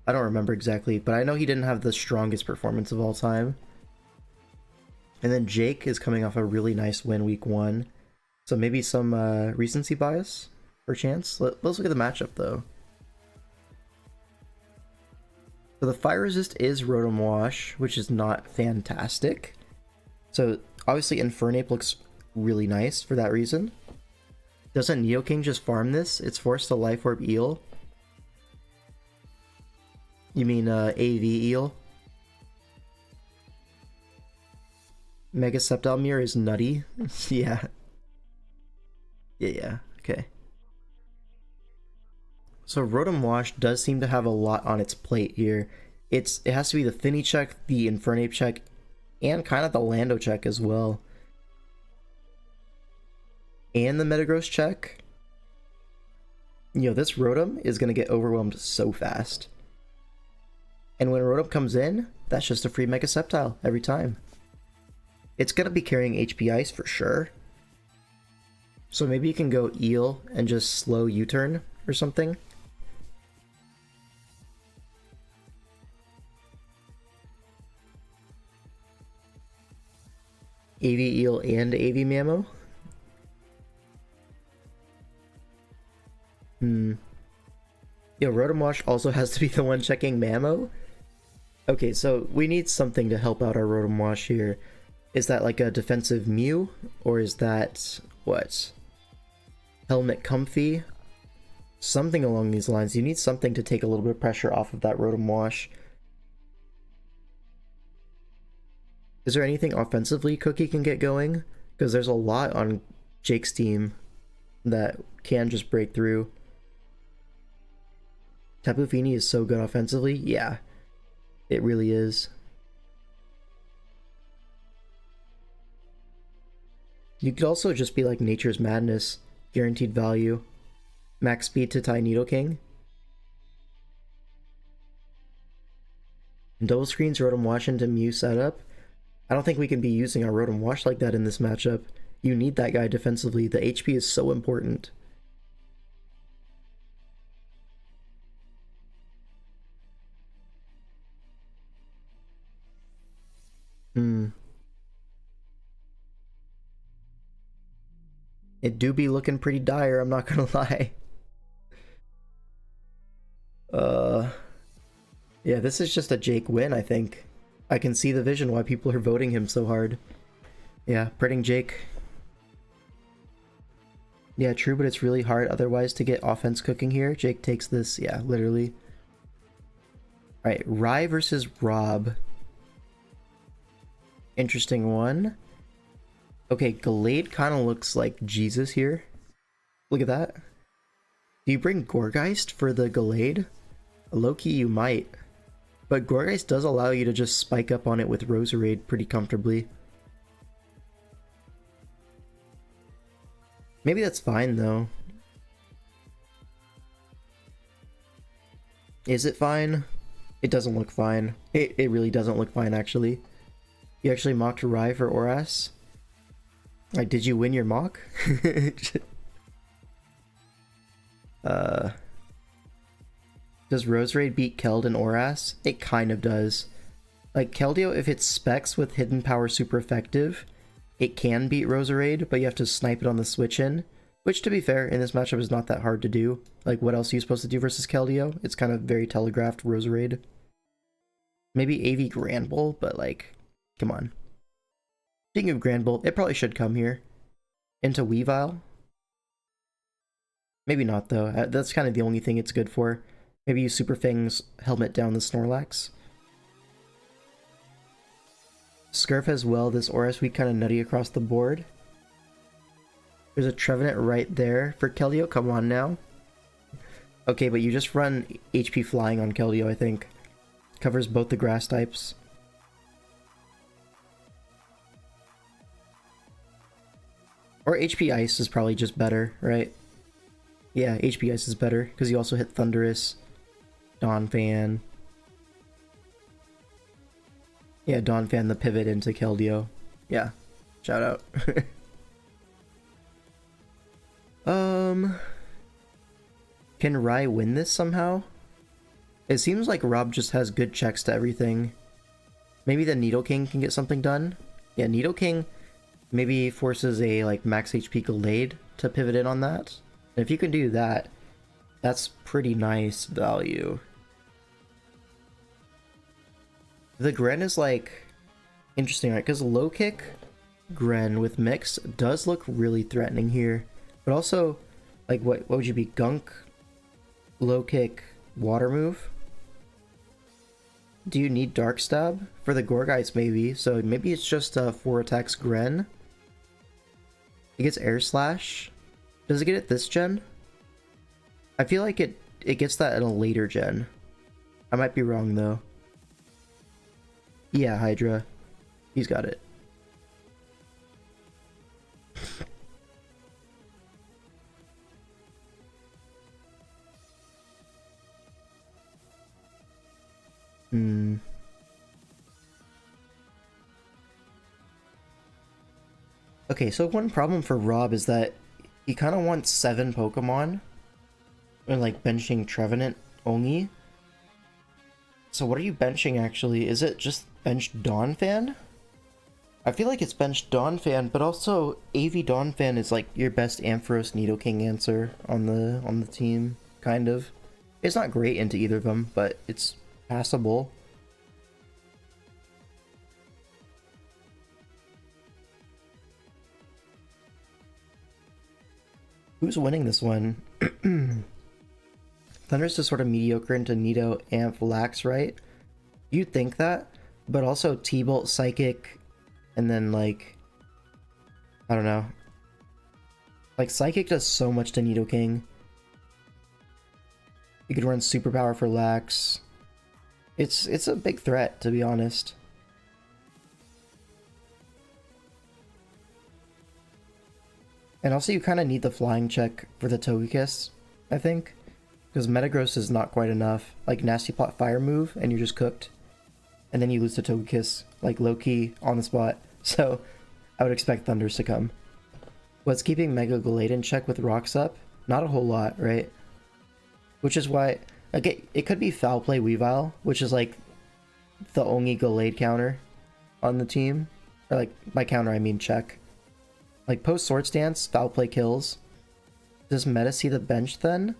Speaker 1: I don't remember exactly, but I know he didn't have the strongest performance of all time. And then Jake is coming off a really nice win week 1. So maybe some recency bias or chance. Let's look at the matchup though. So the fire resist is Rotom Wash, which is not fantastic. So obviously Infernape looks really nice for that reason. Doesn't Nidoking just farm this? It's forced to Life Orb Eel. You mean AV Eel? Mega Sceptile Mirror is nutty. Yeah. Yeah, okay. So Rotom Wash does seem to have a lot on its plate here. It has to be the Finny check, the Infernape check, and kind of the Lando check as well. And the Metagross check. You know, this Rotom is going to get overwhelmed so fast. And when Rotom comes in, that's just a free Mega Sceptile every time. It's going to be carrying HP Ice for sure. So maybe you can go Eel and just slow U-turn or something. AV Eel and AV Mammo? Yo, Rotom Wash also has to be the one checking Mammo? Okay, so we need something to help out our Rotom Wash here. Is that like a defensive Mew? Or is that, what? Helmet Comfy? Something along these lines. You need something to take a little bit of pressure off of that Rotom Wash. Is there anything offensively Cookie can get going? Because there's a lot on Jake's team that can just break through. Tapu Fini is so good offensively. Yeah, it really is. You could also just be like Nature's Madness. Guaranteed value. Max speed to tie Nidoking. Double screens Rotom Wash into Mew setup. I don't think we can be using our Rotom Wash like that in this matchup. You need that guy defensively. The HP is so important. It do be looking pretty dire, I'm not gonna lie. Yeah, this is just a Jake win, I think. I can see the vision why people are voting him so hard. Yeah, pretting Jake. Yeah, true, but it's really hard otherwise to get offense cooking here. Jake takes this, yeah, literally. Alright, Rye versus Rob. Interesting one. Okay, Gallade kind of looks like Jesus here. Look at that. Do you bring Gorgeist for the Gallade? Low-key, you might. But Gorgeist does allow you to just spike up on it with Roserade pretty comfortably. Maybe that's fine, though. Is it fine? It doesn't look fine. It really doesn't look fine, actually. You actually mocked Rye for Oras? Like, did you win your mock? Does Roserade beat Keld and Oras? It kind of does. Like, Keldeo, if it's specs with hidden power super effective, it can beat Roserade, but you have to snipe it on the switch in. Which, to be fair, in this matchup is not that hard to do. Like, what else are you supposed to do versus Keldeo? It's kind of very telegraphed Roserade. Maybe AV Grand Bull, but like, come on. Speaking of Grand Bull, it probably should come here. Into Weavile. Maybe not, though. That's kind of the only thing it's good for. Maybe use Super Fang's helmet down the Snorlax. Scarf as well. This Oras Week kind of nutty across the board. There's a Trevenant right there for Keldeo. Come on now. Okay, but you just run HP Flying on Keldeo, I think. Covers both the grass types. Or HP Ice is probably just better, right? Yeah, HP Ice is better, because you also hit Thundurus, Donphan. Yeah, Donphan the pivot into Keldeo. Yeah, shout out. Can Rai win this somehow? It seems like Rob just has good checks to everything. Maybe the Needle King can get something done? Yeah, Needle King maybe forces a like max HP Gallade to pivot in on that. And if you can do that, that's pretty nice value. The Gren is like interesting, right? Because low kick Gren with mix does look really threatening here. But also, like what would you be? Gunk, low kick, water move? Do you need Dark Stab? For the Gorgites maybe, so maybe it's just 4 attacks Gren. It gets Air Slash. Does it get it this gen? I feel like it gets that in a later gen. I might be wrong though. Yeah, Hydra. He's got it. Okay, so one problem for Rob is that he kind of wants 7 Pokemon. And like benching Trevenant only. So what are you benching actually? Is it just bench Donphan? I feel like it's bench Donphan, but also AV Donphan is like your best Ampharos Nidoking answer on the team, kind of. It's not great into either of them, but it's passable. Who's winning this one? Thunder's just sort of mediocre into Nido, Amp, Lax, right? You'd think that, but also T-Bolt, Psychic, and then like, I don't know. Like Psychic does so much to Nidoking. You could run Superpower for Lax. It's a big threat, to be honest. And also you kind of need the flying check for the Togekiss, I think. Because Metagross is not quite enough. Like Nasty Plot Fire move, and you're just cooked. And then you lose to Togekiss, like low-key, on the spot. So, I would expect Thunders to come. What's keeping Mega Gallade in check with Rocks up? Not a whole lot, right? Which is why... Okay, it could be Foul Play Weavile, which is like the only Gallade counter on the team. Or like, by counter I mean check. Like post Sword Stance, Foul Play kills. Does Meta see the bench then?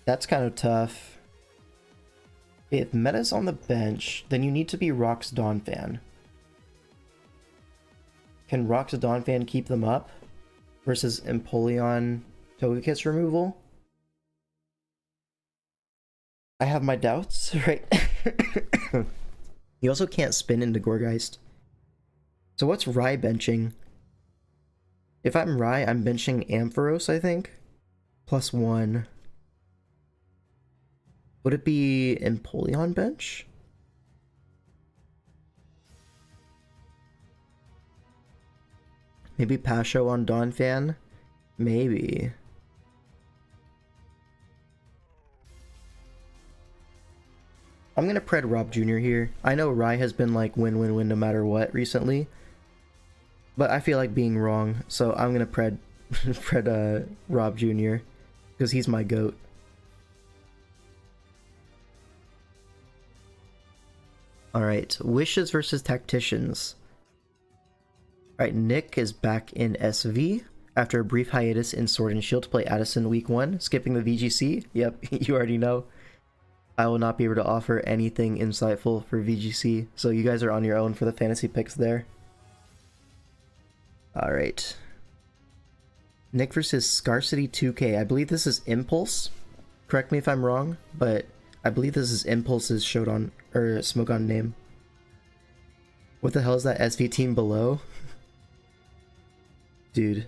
Speaker 1: That's kind of tough. If Meta's on the bench, then you need to be Rox Donphan. Can Rox Donphan keep them up? Versus Empoleon Togekiss removal? I have my doubts, right? You also can't spin into Gorgeist. So what's Rai benching? If I'm Rai, I'm benching Ampharos, I think. +1. Would it be Empoleon bench? Maybe Pasho on Donphan? Maybe. I'm gonna pred Rob Jr. here. I know Rai has been like win-win-win no matter what recently. But I feel like being wrong, so I'm gonna pred Rob Jr. because he's my GOAT. Alright, Wishes versus Tacticians. Alright, Nick is back in SV after a brief hiatus in Sword and Shield to play Addison week 1, skipping the VGC. Yep, you already know. I will not be able to offer anything insightful for VGC, so you guys are on your own for the fantasy picks there. Alright. Nick versus Scarcity 2K. I believe this is Impulse. Correct me if I'm wrong, but I believe this is Impulse's Shodan or Smogon name. What the hell is that SV team below? Dude.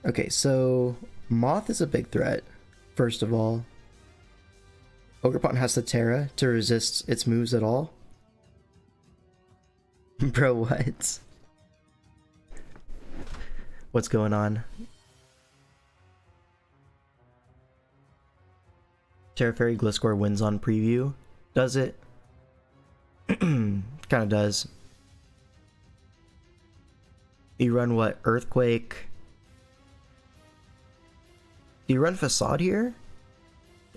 Speaker 1: Okay, so Moth is a big threat, first of all. Ogerpon has the Terra to resist its moves at all. Bro, what? What's going on? Terra Fairy Gliscor wins on preview. Does it? Kind of does. You run what? Earthquake. Do you run Facade here?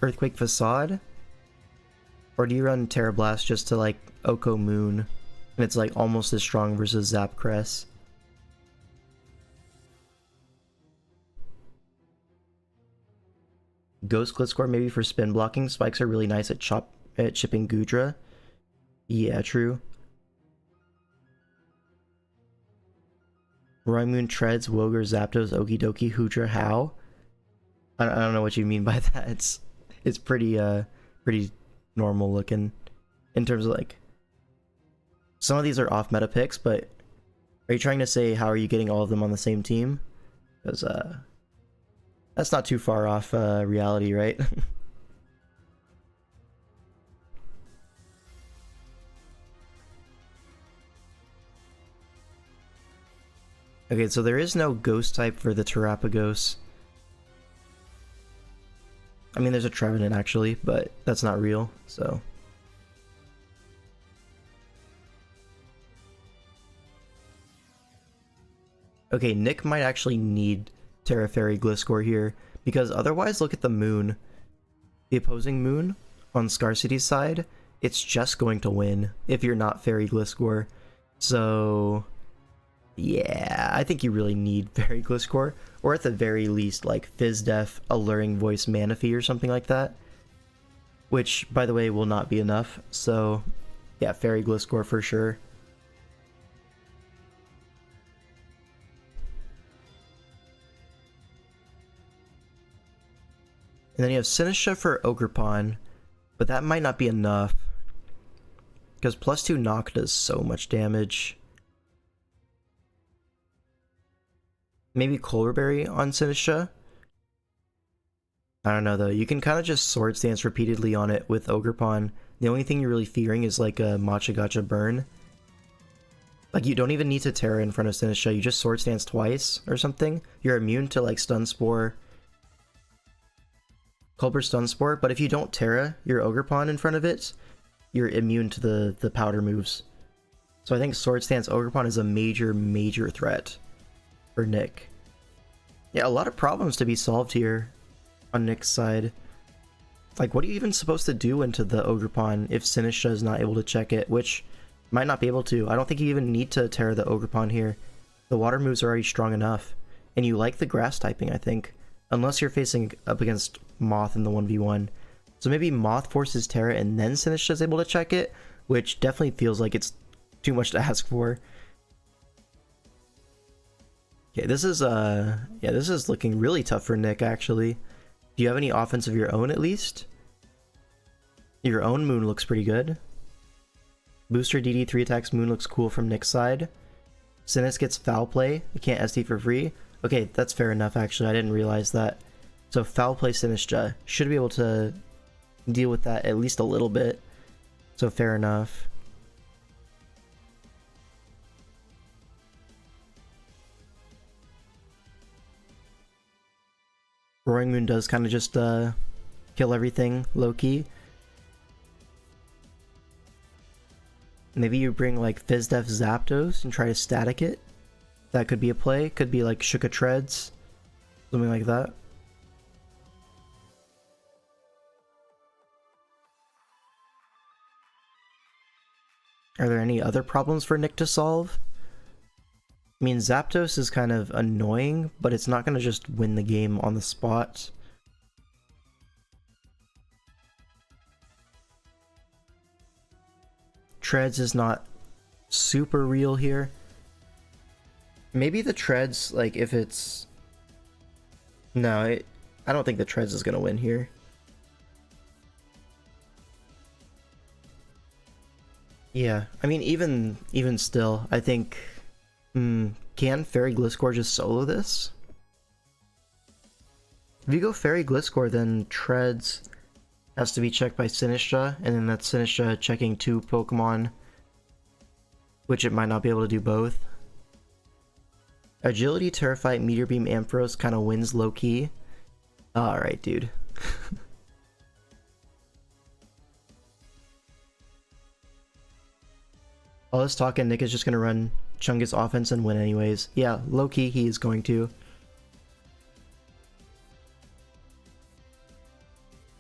Speaker 1: Earthquake Facade? Or do you run Terra Blast just to like Oko Moon? And it's like almost as strong versus Zap Crest. Ghost Gliscor maybe for spin blocking. Spikes are really nice at chipping Gudra. Yeah, true. Roaring Moon Treads, Woger, Zapdos, Okidoki, Hydra, how? I don't know what you mean by that. It's pretty pretty normal looking in terms of like some of these are off meta picks, but are you trying to say how are you getting all of them on the same team? Because that's not too far off reality, right? Okay, so there is no ghost type for the Terrapagos. I mean, there's a Trevenant actually, but that's not real, so. Okay, Nick might actually need Terra Fairy Gliscor here, because otherwise look at the moon. The opposing moon on Scarcity's side, it's just going to win if you're not Fairy Gliscor. So yeah, I think you really need Fairy Gliscor, or at the very least like Fizdef, Alluring Voice, Manaphy or something like that. Which, by the way, will not be enough, so yeah, Fairy Gliscor for sure. And then you have Sinistra for Ogerpon, but that might not be enough. Because +2 knock does so much damage. Maybe Colorberry on Sinistra? I don't know though, you can kind of just Swords Dance repeatedly on it with Ogerpon. The only thing you're really fearing is like a Matcha Gotcha burn. Like you don't even need to Terra in front of Sinistra, you just Swords Dance twice or something. You're immune to like Stun Spore, Culper Stun Spore, but if you don't Terra your Ogerpon in front of it, you're immune to the powder moves. So I think Swords Dance Ogerpon is a major threat for Nick. Yeah, a lot of problems to be solved here on Nick's side. Like, what are you even supposed to do into the Ogerpon if Sinistra is not able to check it, which might not be able to. I don't think you even need to Terra the Ogerpon here. The water moves are already strong enough, and you like the grass typing, I think, unless you're facing up against Moth in the 1v1. So maybe Moth forces Terra and then Sinistra is able to check it, which definitely feels like it's too much to ask for. Okay, this is looking really tough for Nick actually. Do you have any offense of your own at least? Your own Moon looks pretty good. Booster DD 3 attacks Moon looks cool from Nick's side. Sinus gets Foul Play, you can't SD for free. Okay, that's fair enough actually, I didn't realize that. So Foul Play Sinistra should be able to deal with that at least a little bit. So fair enough. Roaring Moon does kind of just kill everything low-key. Maybe you bring like Fizdef Zapdos and try to static it. That could be a play. Could be like Shuka Treads, something like that. Are there any other problems for Nick to solve? I mean, Zapdos is kind of annoying, but it's not going to just win the game on the spot. Treads is not super real here. Maybe the Treads, like, if it's... No, I don't think the Treads is going to win here. Yeah, I mean, even still, I think... can Fairy Gliscor just solo this? If you go Fairy Gliscor, then Treads has to be checked by Sinistra, and then that's Sinistra checking 2 Pokemon, which it might not be able to do both. Agility, Terra Fight, Meteor Beam, Ampharos kind of wins low-key. Alright, dude. All this talk and Nick is just gonna run Chungus offense and win anyways. Yeah, low-key he is going to.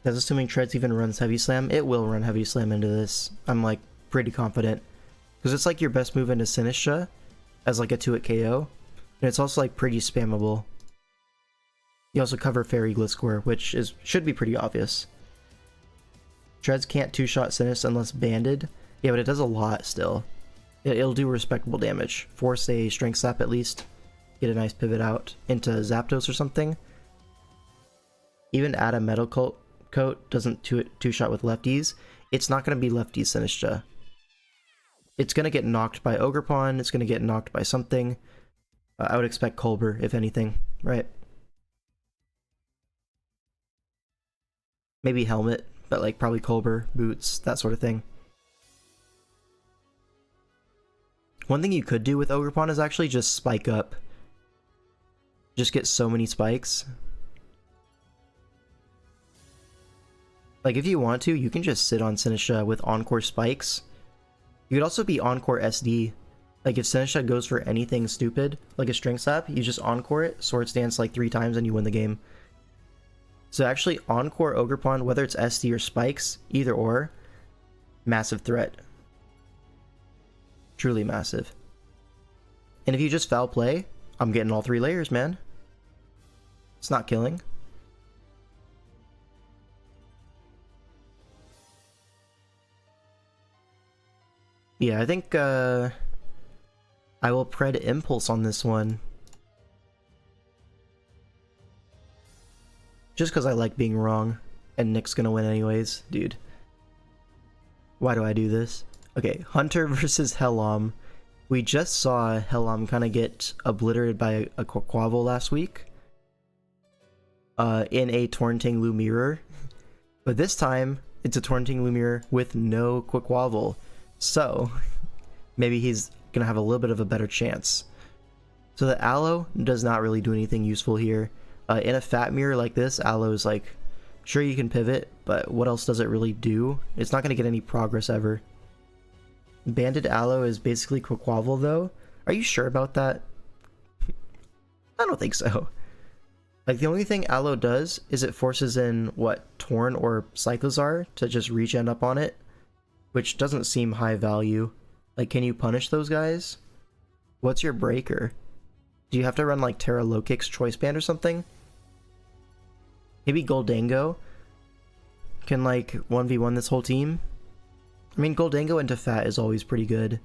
Speaker 1: That's assuming Treads even runs Heavy Slam. It will run Heavy Slam into this. I'm like pretty confident. Because it's like your best move into Sinistra as like a 2-hit KO. And it's also like pretty spammable. You also cover Fairy Gliscor, which should be pretty obvious. Treads can't 2-shot Sinis unless banded. Yeah, but it does a lot still. It'll do respectable damage. Force a Strength Slap at least. Get a nice pivot out into Zapdos or something. Even add a Metal Coat doesn't 2-shot with lefties. It's not going to be lefties Sinistra. It's going to get knocked by Ogerpon. It's going to get knocked by something. I would expect Colbur, if anything, right? Maybe Helmet, but like probably Colbur, Boots, that sort of thing. One thing you could do with Ogerpon is actually just spike up. Just get so many spikes. Like if you want to, you can just sit on Sinistra with Encore spikes. You could also be Encore SD. Like if Sinistra goes for anything stupid, like a Strength Slap, you just Encore it, Swords Dance like 3 times and you win the game. So actually Encore Ogerpon, whether it's SD or spikes, either or, massive threat. Truly massive. And if you just foul play, I'm getting all 3 layers, man. It's not killing. Yeah, I think I will Pred Impulse on this one. Just because I like being wrong. And Nick's gonna win anyways. Dude. Why do I do this? Okay, Hunter versus Helam. We just saw Helam kind of get obliterated by a Quaquaval last week. In a Tornting Mirror. But this time, it's a Tornting Mirror with no Quaquaval. So, maybe he's gonna have a little bit of a better chance. So the Aloe does not really do anything useful here. In a fat mirror like this, Aloe is like, sure you can pivot, but what else does it really do? It's not gonna get any progress ever. Banded Aloe is basically Quaquaval though. Are you sure about that? I don't think so. Like the only thing Aloe does is it forces in, what, Torn or Cyclozar to just regen up on it. Which doesn't seem high value. Like, can you punish those guys? What's your breaker? Do you have to run like Terra Lokix Choice Band or something? Maybe Goldango can like 1v1 this whole team? I mean, Goldango into Fat is always pretty good.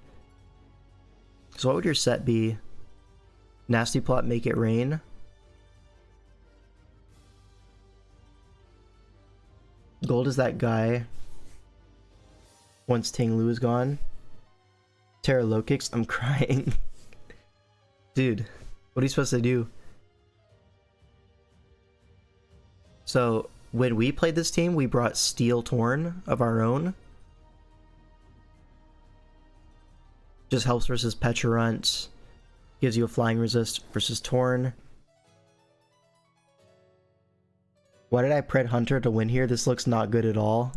Speaker 1: So what would your set be? Nasty Plot, Make It Rain? Gold is that guy. Once Ting Lu is gone. Terra Lokix, I'm crying. Dude, what are you supposed to do? So, when we played this team, we brought Steel Torn of our own. Just helps versus Pecharunt. Gives you a flying resist versus Torn. Why did I Pred Hunter to win here? This looks not good at all.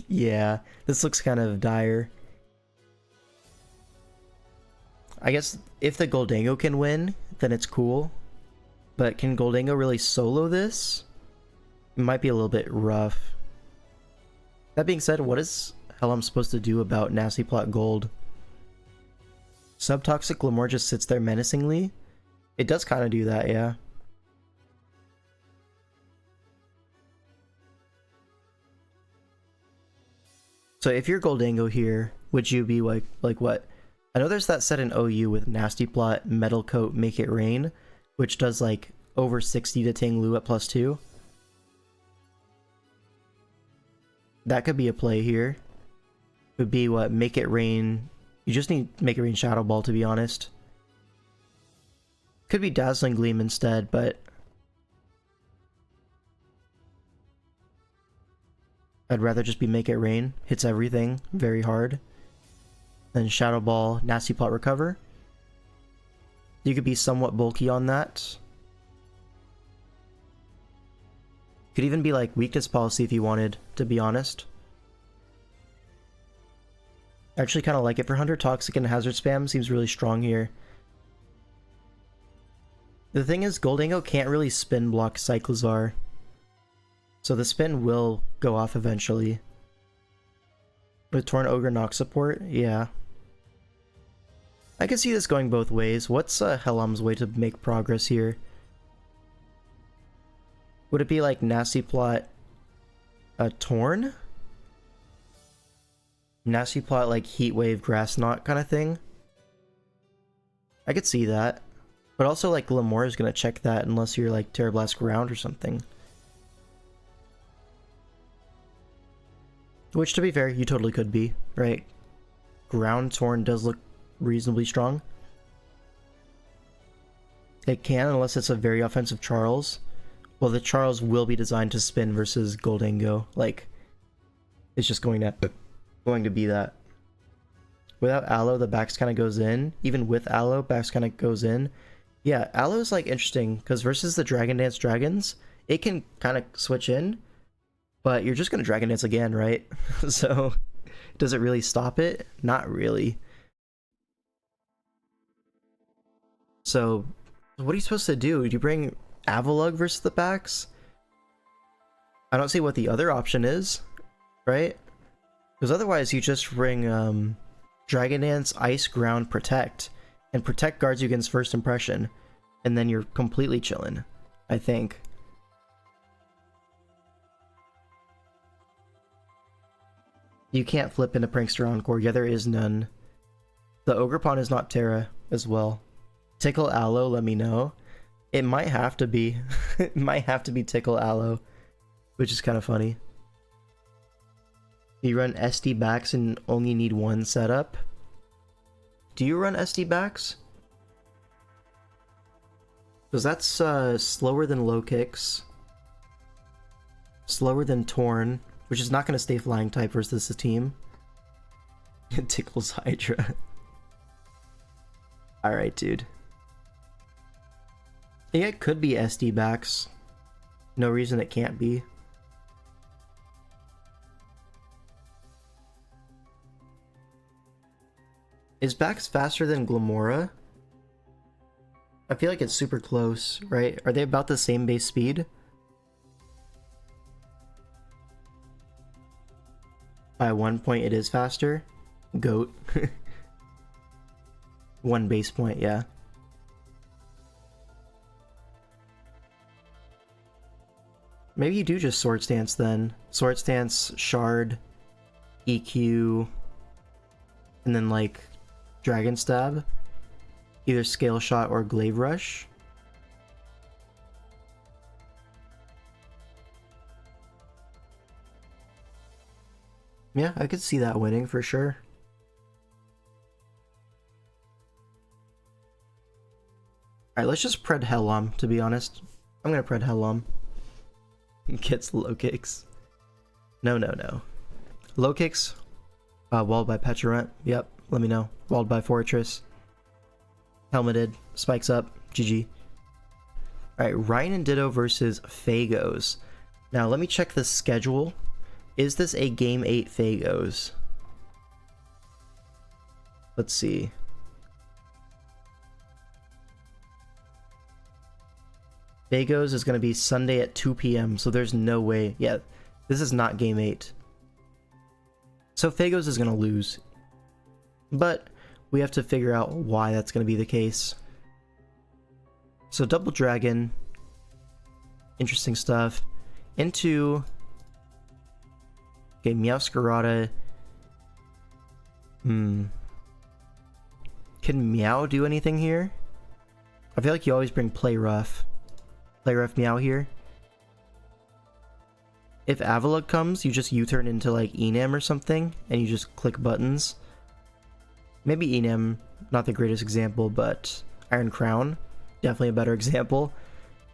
Speaker 1: Yeah, this looks kind of dire. I guess if the Goldango can win, then it's cool. But can Goldango really solo this? It might be a little bit rough. That being said, what is Helam supposed to do about Nasty Plot Gold? Subtoxic Lamore just sits there menacingly? It does kind of do that, yeah. So if you're Goldango here, would you be like what? I know there's that set in OU with Nasty Plot, Metal Coat, Make It Rain, which does like over 60 to Ting Lu at +2. That could be a play here. Would be what? Make It Rain. You just need Make It Rain Shadow Ball, to be honest. Could be Dazzling Gleam instead, but I'd rather just be Make It Rain. Hits everything very hard. Then Shadow Ball, Nasty Plot Recover. You could be somewhat bulky on that. Could even be like Weakness Policy if you wanted, to be honest. I actually kind of like it for Hunter. Toxic and Hazard Spam seems really strong here. The thing is, Goldingo can't really spin block Cyclozar. So the spin will go off eventually. With Torn Ogre Nox support, yeah. I can see this going both ways. What's Helam's way to make progress here? Would it be like Nasty Plot Torn? Nasty Plot like Heatwave Grass Knot kind of thing? I could see that. But also like Glamour is gonna check that unless you're like Terrablast Ground or something. Which, to be fair, you totally could be, right? Ground Torn does look reasonably strong. It can, unless it's a very offensive Charles. Well, the Charles will be designed to spin versus Goldingo. Like, it's just going to be that. Without Aloe, the backs kind of goes in. Even with Aloe, backs kind of goes in. Yeah, Aloe is like interesting because versus the Dragon Dance Dragons, it can kind of switch in. But you're just going to Dragon Dance again, right? So, does it really stop it? Not really. So, what are you supposed to do? Do you bring Avalugg versus the backs? I don't see what the other option is, right? Because otherwise you just bring Dragon Dance, Ice, Ground, Protect. And Protect guards you against First Impression. And then you're completely chilling, I think. You can't flip into Prankster Encore. Yeah, there is none. The Ogerpon is not Terra as well. Tickle Aloe, let me know. It might have to be. It might have to be Tickle Aloe, which is kind of funny. You run SD backs and only need one setup. Do you run SD backs? Because that's slower than low kicks. Slower than Torn. Which is not going to stay flying type versus the team. It tickles Hydra. Alright, dude. Yeah, it could be SD backs. No reason it can't be. Is backs faster than Glamora? I feel like it's super close, right? Are they about the same base speed? By 1 point it is faster. Goat. 1 base point, yeah. Maybe you do just Sword Stance then. Sword Stance, Shard, EQ, and then like Dragon Stab. Either Scale Shot or Glaive Rush. Yeah, I could see that winning for sure. Alright, let's just Pred Helam, to be honest. I'm gonna Pred Helam. Gets low kicks. No. Low kicks. Walled by Petulant. Yep, let me know. Walled by Fortress. Helmeted. Spikes up. GG. Alright, Ryan and Ditto versus Fagos. Now, let me check the schedule. Is this a Game 8 Fagos? Let's see. Fagos is going to be Sunday at 2 p.m. So there's no way. Yeah, this is not Game 8. So Fagos is going to lose. But we have to figure out why that's going to be the case. So Double Dragon. Interesting stuff. Into... Okay, Meowscarada. Can Meow do anything here? I feel like you always bring Play Rough. Play Rough Meow here. If Avalugg comes, you just U-turn into like Enam or something, and you just click buttons. Maybe Enam, not the greatest example, but Iron Crown, definitely a better example,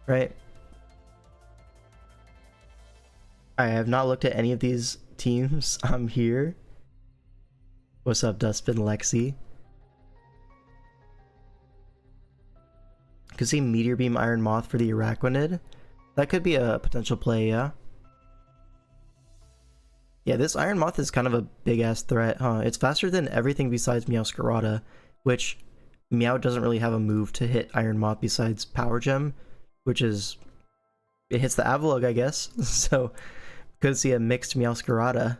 Speaker 1: right? I have not looked at any of these teams. I'm here. What's up, Dustbin Lexi? Could see Meteor Beam Iron Moth for the Araquanid. That could be a potential play, yeah. Yeah, this Iron Moth is kind of a big-ass threat, huh? It's faster than everything besides Meowscarada, which Meow doesn't really have a move to hit Iron Moth besides Power Gem, which is... it hits the Avalugg, I guess. So, could see a mixed Meowscarada.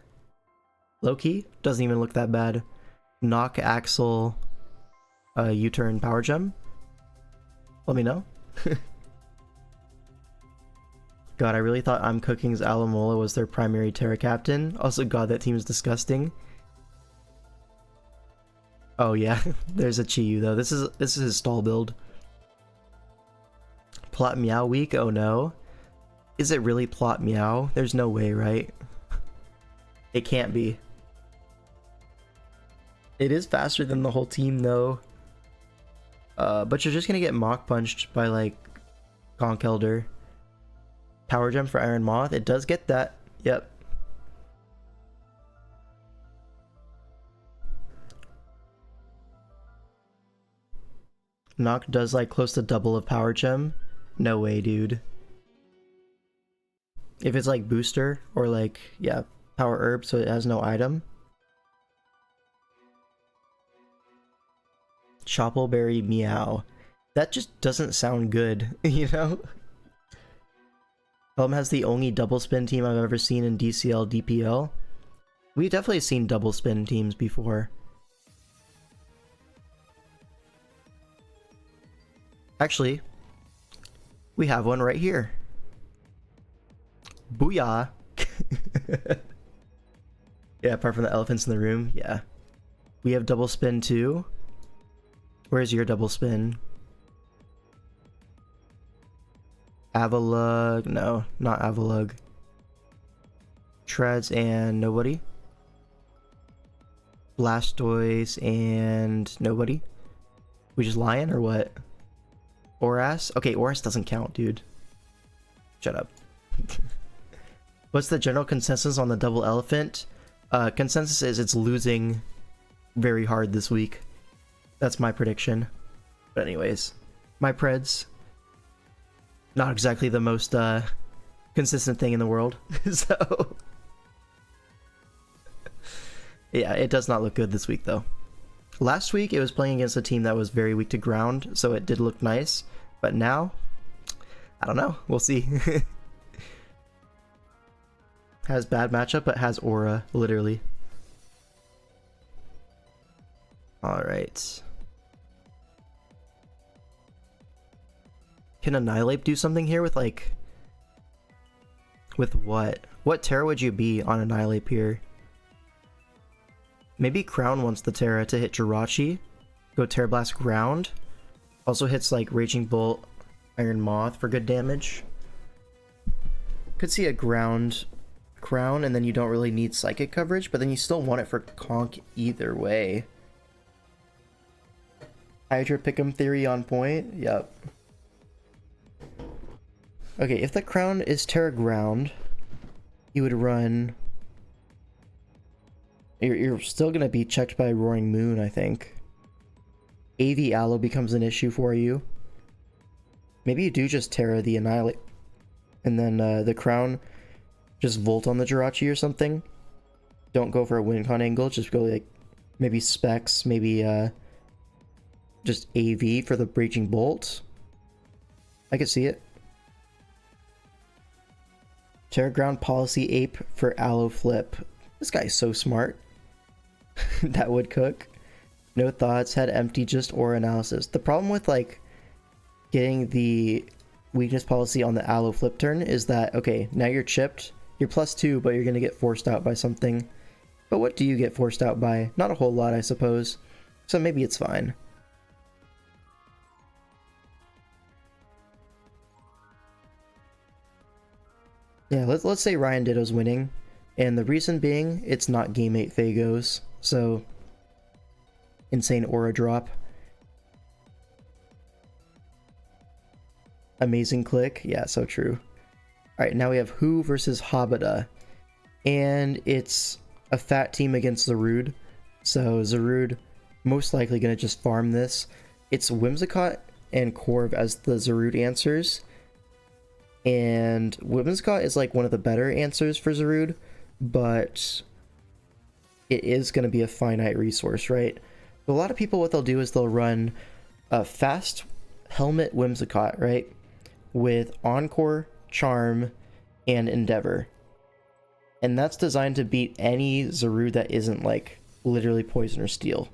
Speaker 1: Low-key, doesn't even look that bad. Knock, Axel, U-turn, Power Gem. Let me know. God, I really thought I'm Cooking's Alamola was their primary Terra captain. Also, God, that team is disgusting. Oh yeah, there's a Chi-Yu though. This is his stall build. Plot Meow weak? Oh no. Is it really Plot Meow? There's no way, right? It can't be. It is faster than the whole team though. But you're just gonna get Mach Punched by like Conch Elder. Power Gem for Iron Moth. It does get that. Yep. Knock does like close to double of Power Gem. No way, dude. If it's like booster or like, yeah, Power Herb so it has no item. Choppleberry Meow. That just doesn't sound good, you know? Helam has the only double spin team I've ever seen in DCL DPL. We've definitely seen double spin teams before. Actually, we have one right here. Booyah! Yeah, apart from the elephants in the room, yeah. We have double spin too. Where's your double spin? Avalugg, no, not Avalugg. Treads and nobody. Blastoise and nobody. We just lying or what? Oras? Okay, Oras doesn't count, dude. Shut up. What's the general consensus on the double elephant? Consensus is it's losing very hard this week. That's my prediction. But anyways, my Preds. Not exactly the most consistent thing in the world. So yeah, it does not look good this week though. Last week it was playing against a team that was very weak to ground, so it did look nice. But now, I don't know. We'll see. Has bad matchup, but has aura, literally. Alright. Can Annihilate do something here with like... with what? What Terra would you be on Annihilate here? Maybe Crown wants the Terra to hit Jirachi. Go Terra Blast Ground. Also hits like Raging Bolt, Iron Moth for good damage. Could see a ground Crown and then you don't really need Psychic coverage, but then you still want it for Conch either way. Hydra Pick'em theory on point? Yep. Okay, if the Crown is Terra Ground, you would run... You're still going to be checked by Roaring Moon, I think. AV Aloe becomes an issue for you. Maybe you do just Terra the Annihilate. And then the Crown, just Volt on the Jirachi or something. Don't go for a win-con angle, just go like... maybe Specs, maybe just AV for the Raging Bolt. I could see it. Terra Ground Policy Ape for Aloe Flip. This guy's so smart. That would cook. No thoughts, head empty, just aura analysis. The problem with like getting the weakness policy on the Aloe Flip turn is that, okay, now you're chipped. You're +2, but you're gonna get forced out by something. But what do you get forced out by? Not a whole lot, I suppose. So maybe it's fine. Yeah, let's say Ryan Ditto's winning, and the reason being, it's not Game 8 Phagos, so insane aura drop. Amazing click, yeah, so true. Alright, now we have Who versus Hobbita, and it's a fat team against Zarude, so Zarude most likely gonna just farm this. It's Whimsicott and Corv as the Zarude answers. And Whimsicott is like one of the better answers for Zarude, but it is going to be a finite resource, right? A lot of people, what they'll do is they'll run a fast helmet Whimsicott, right? With Encore, Charm, and Endeavor. And that's designed to beat any Zarude that isn't like literally Poison or Steel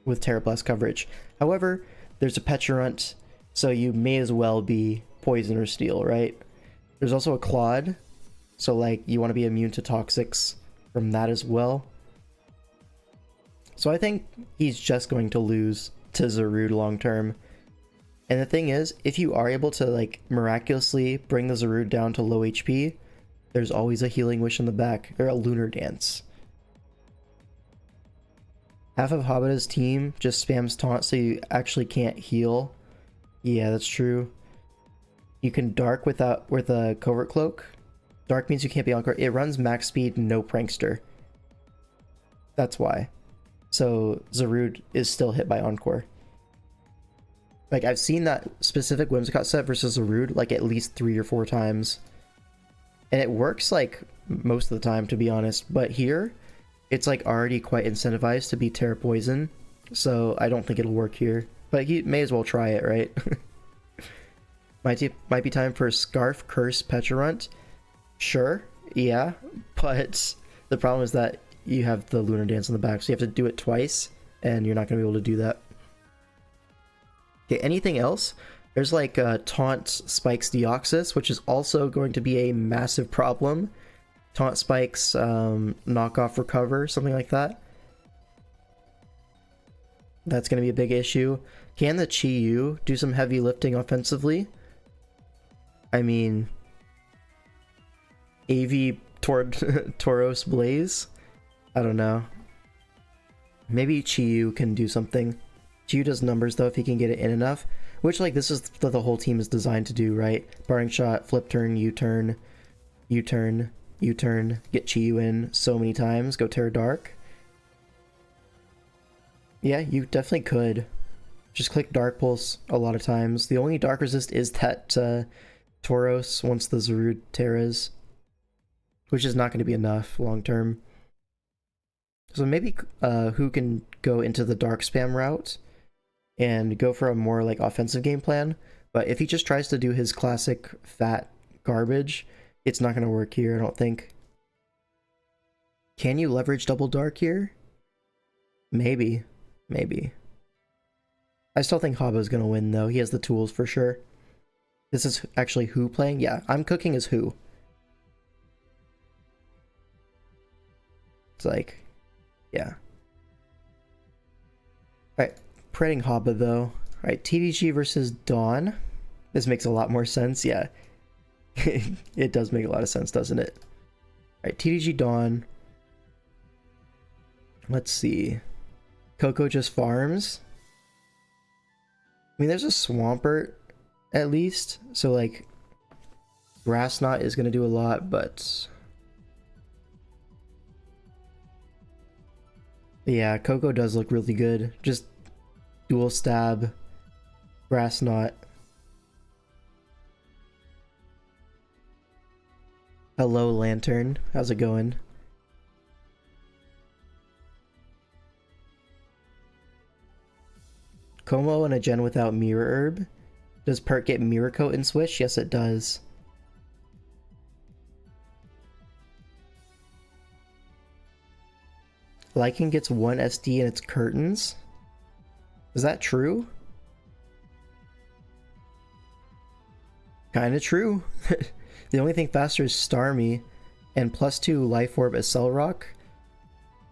Speaker 1: with Terra Blast coverage. However, there's a Pecharunt, so you may as well be Poison or Steel, right? There's also a Claude, so like you want to be immune to Toxics from that as well. So I think he's just going to lose to Zarude long term. And the thing is, if you are able to like miraculously bring the Zarude down to low HP, there's always a Healing Wish in the back, or a Lunar Dance. Half of Hobbita's team just spams taunt so you actually can't heal. Yeah, that's true. You can Dark with a Covert Cloak. Dark means you can't be Encore. It runs max speed, no Prankster. That's why. So Zarude is still hit by Encore. Like, I've seen that specific Whimsicott set versus Zarude like at least 3 or 4 times. And it works like most of the time, to be honest. But here, it's like already quite incentivized to be Terra Poison. So I don't think it'll work here. But you may as well try it, right? Might be time for Scarf Curse Pecharunt. Sure, yeah. But the problem is that you have the Lunar Dance in the back. So you have to do it twice. And you're not going to be able to do that. Okay, anything else? There's like Taunt Spikes Deoxys, which is also going to be a massive problem. Taunt Spikes, Knockoff Recover, something like that. That's going to be a big issue. Can the Chi-Yu do some heavy lifting offensively? I mean, AV Tauros Blaze? I don't know. Maybe Chi-Yu can do something. Chi-Yu does numbers though if he can get it in enough. Which, like, this is what the whole team is designed to do, right? Barring Shot, Flip Turn, U-Turn, U-Turn, U-Turn, get Chi-Yu in so many times, go Terra Dark. Yeah, you definitely could. Just click Dark Pulse a lot of times. The only Dark Resist is that Tauros once the Zarude Terras, which is not going to be enough long term. So maybe who can go into the Dark Spam route and go for a more like offensive game plan. But if he just tries to do his classic fat garbage, it's not going to work here, I don't think. Can you leverage double Dark here? Maybe. Maybe. I still think Hobbita's going to win though. He has the tools for sure. This is actually Who playing? Yeah, I'm cooking as Who. It's like, yeah. Alright. Pretting Hobbita though. Alright, TDG versus Dawn. This makes a lot more sense, yeah. It does make a lot of sense, doesn't it? Alright, TDG Dawn. Let's see. Coco just farms. I mean, there's a Swampert at least. So like, Grass Knot is going to do a lot, but yeah, Coco does look really good. Just Dual Stab, Grass Knot. Hello, Lantern. How's it going? Como and a gen without Mirror Herb. Does Perk get Mirror Coat and Swish? Yes, it does. Lycan gets 1 SD in its curtains. Is that true? Kinda true. The only thing faster is Starmie, and +2 Life Orb Accelerock.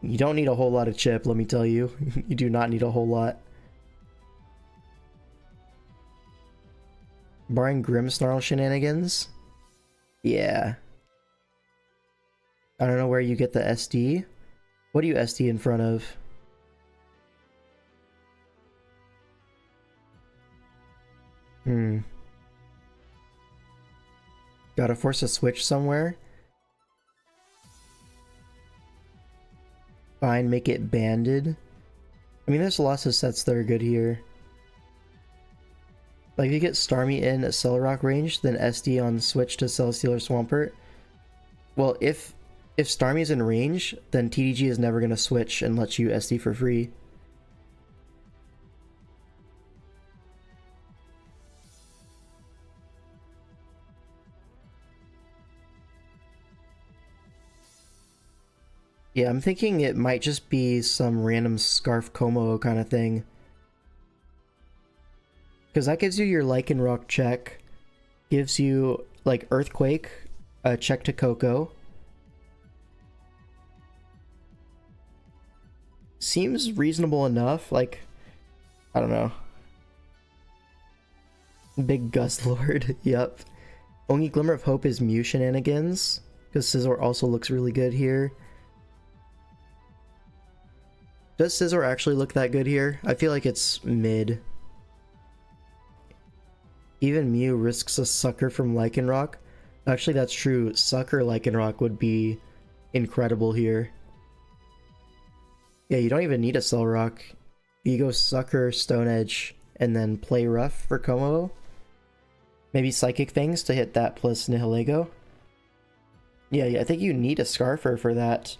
Speaker 1: You don't need a whole lot of chip, let me tell you. You do not need a whole lot. Barring Grimmsnarl shenanigans? Yeah. I don't know where you get the SD. What do you SD in front of? Gotta force a switch somewhere. Fine, make it banded. I mean, there's lots of sets that are good here. Like, if you get Starmie in Accelerock range, then SD on switch to Celesteal or Swampert. Well, if If Starmie's in range, then TDG is never going to switch and let you SD for free. Yeah, I'm thinking it might just be some random Scarf Como kind of thing. Because that gives you your Lycanroc check, gives you, like, Earthquake, a check to Coco. Seems reasonable enough, like, I don't know. Big Guzzlord, yep. Only Glimmer of Hope is Mew shenanigans, because Scizor also looks really good here. Does Scizor actually look that good here? I feel like it's mid. Even Mew risks a Sucker from Lycanroc. Actually, that's true. Sucker Lycanroc would be incredible here. Yeah, you don't even need a Cell Rock. You go Sucker, Stone Edge, and then play Rough for Como. Maybe Psychic Fangs to hit that plus Nihilego. Yeah, I think you need a Scarfer for that.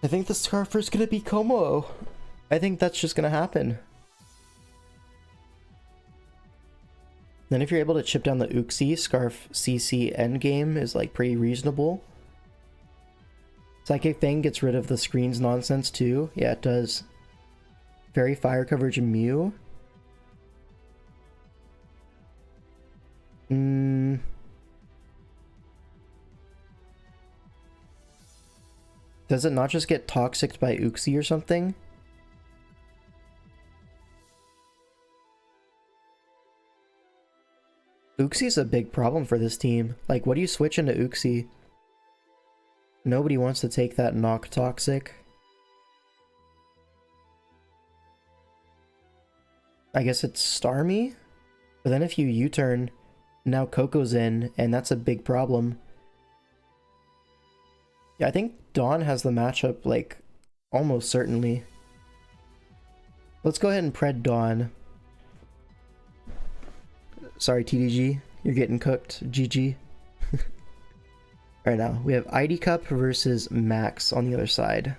Speaker 1: I think the Scarfer's gonna be Como. I think that's just gonna happen. Then if you're able to chip down the Uxie, Scarf CC endgame is like pretty reasonable. Psychic Fang gets rid of the screens nonsense too. Yeah, it does. Very fire coverage Mew. Does it not just get toxicked by Uxie or something? Uxie's a big problem for this team. Like, what do you switch into Uxie? Nobody wants to take that knock toxic. I guess it's Starmie? But then if you U-turn, now Coco's in, and that's a big problem. Yeah, I think Dawn has the matchup, like, almost certainly. Let's go ahead and Pred Dawn. Sorry, TDG. You're getting cooked. GG. Alright, now, we have ID Cup versus Max on the other side.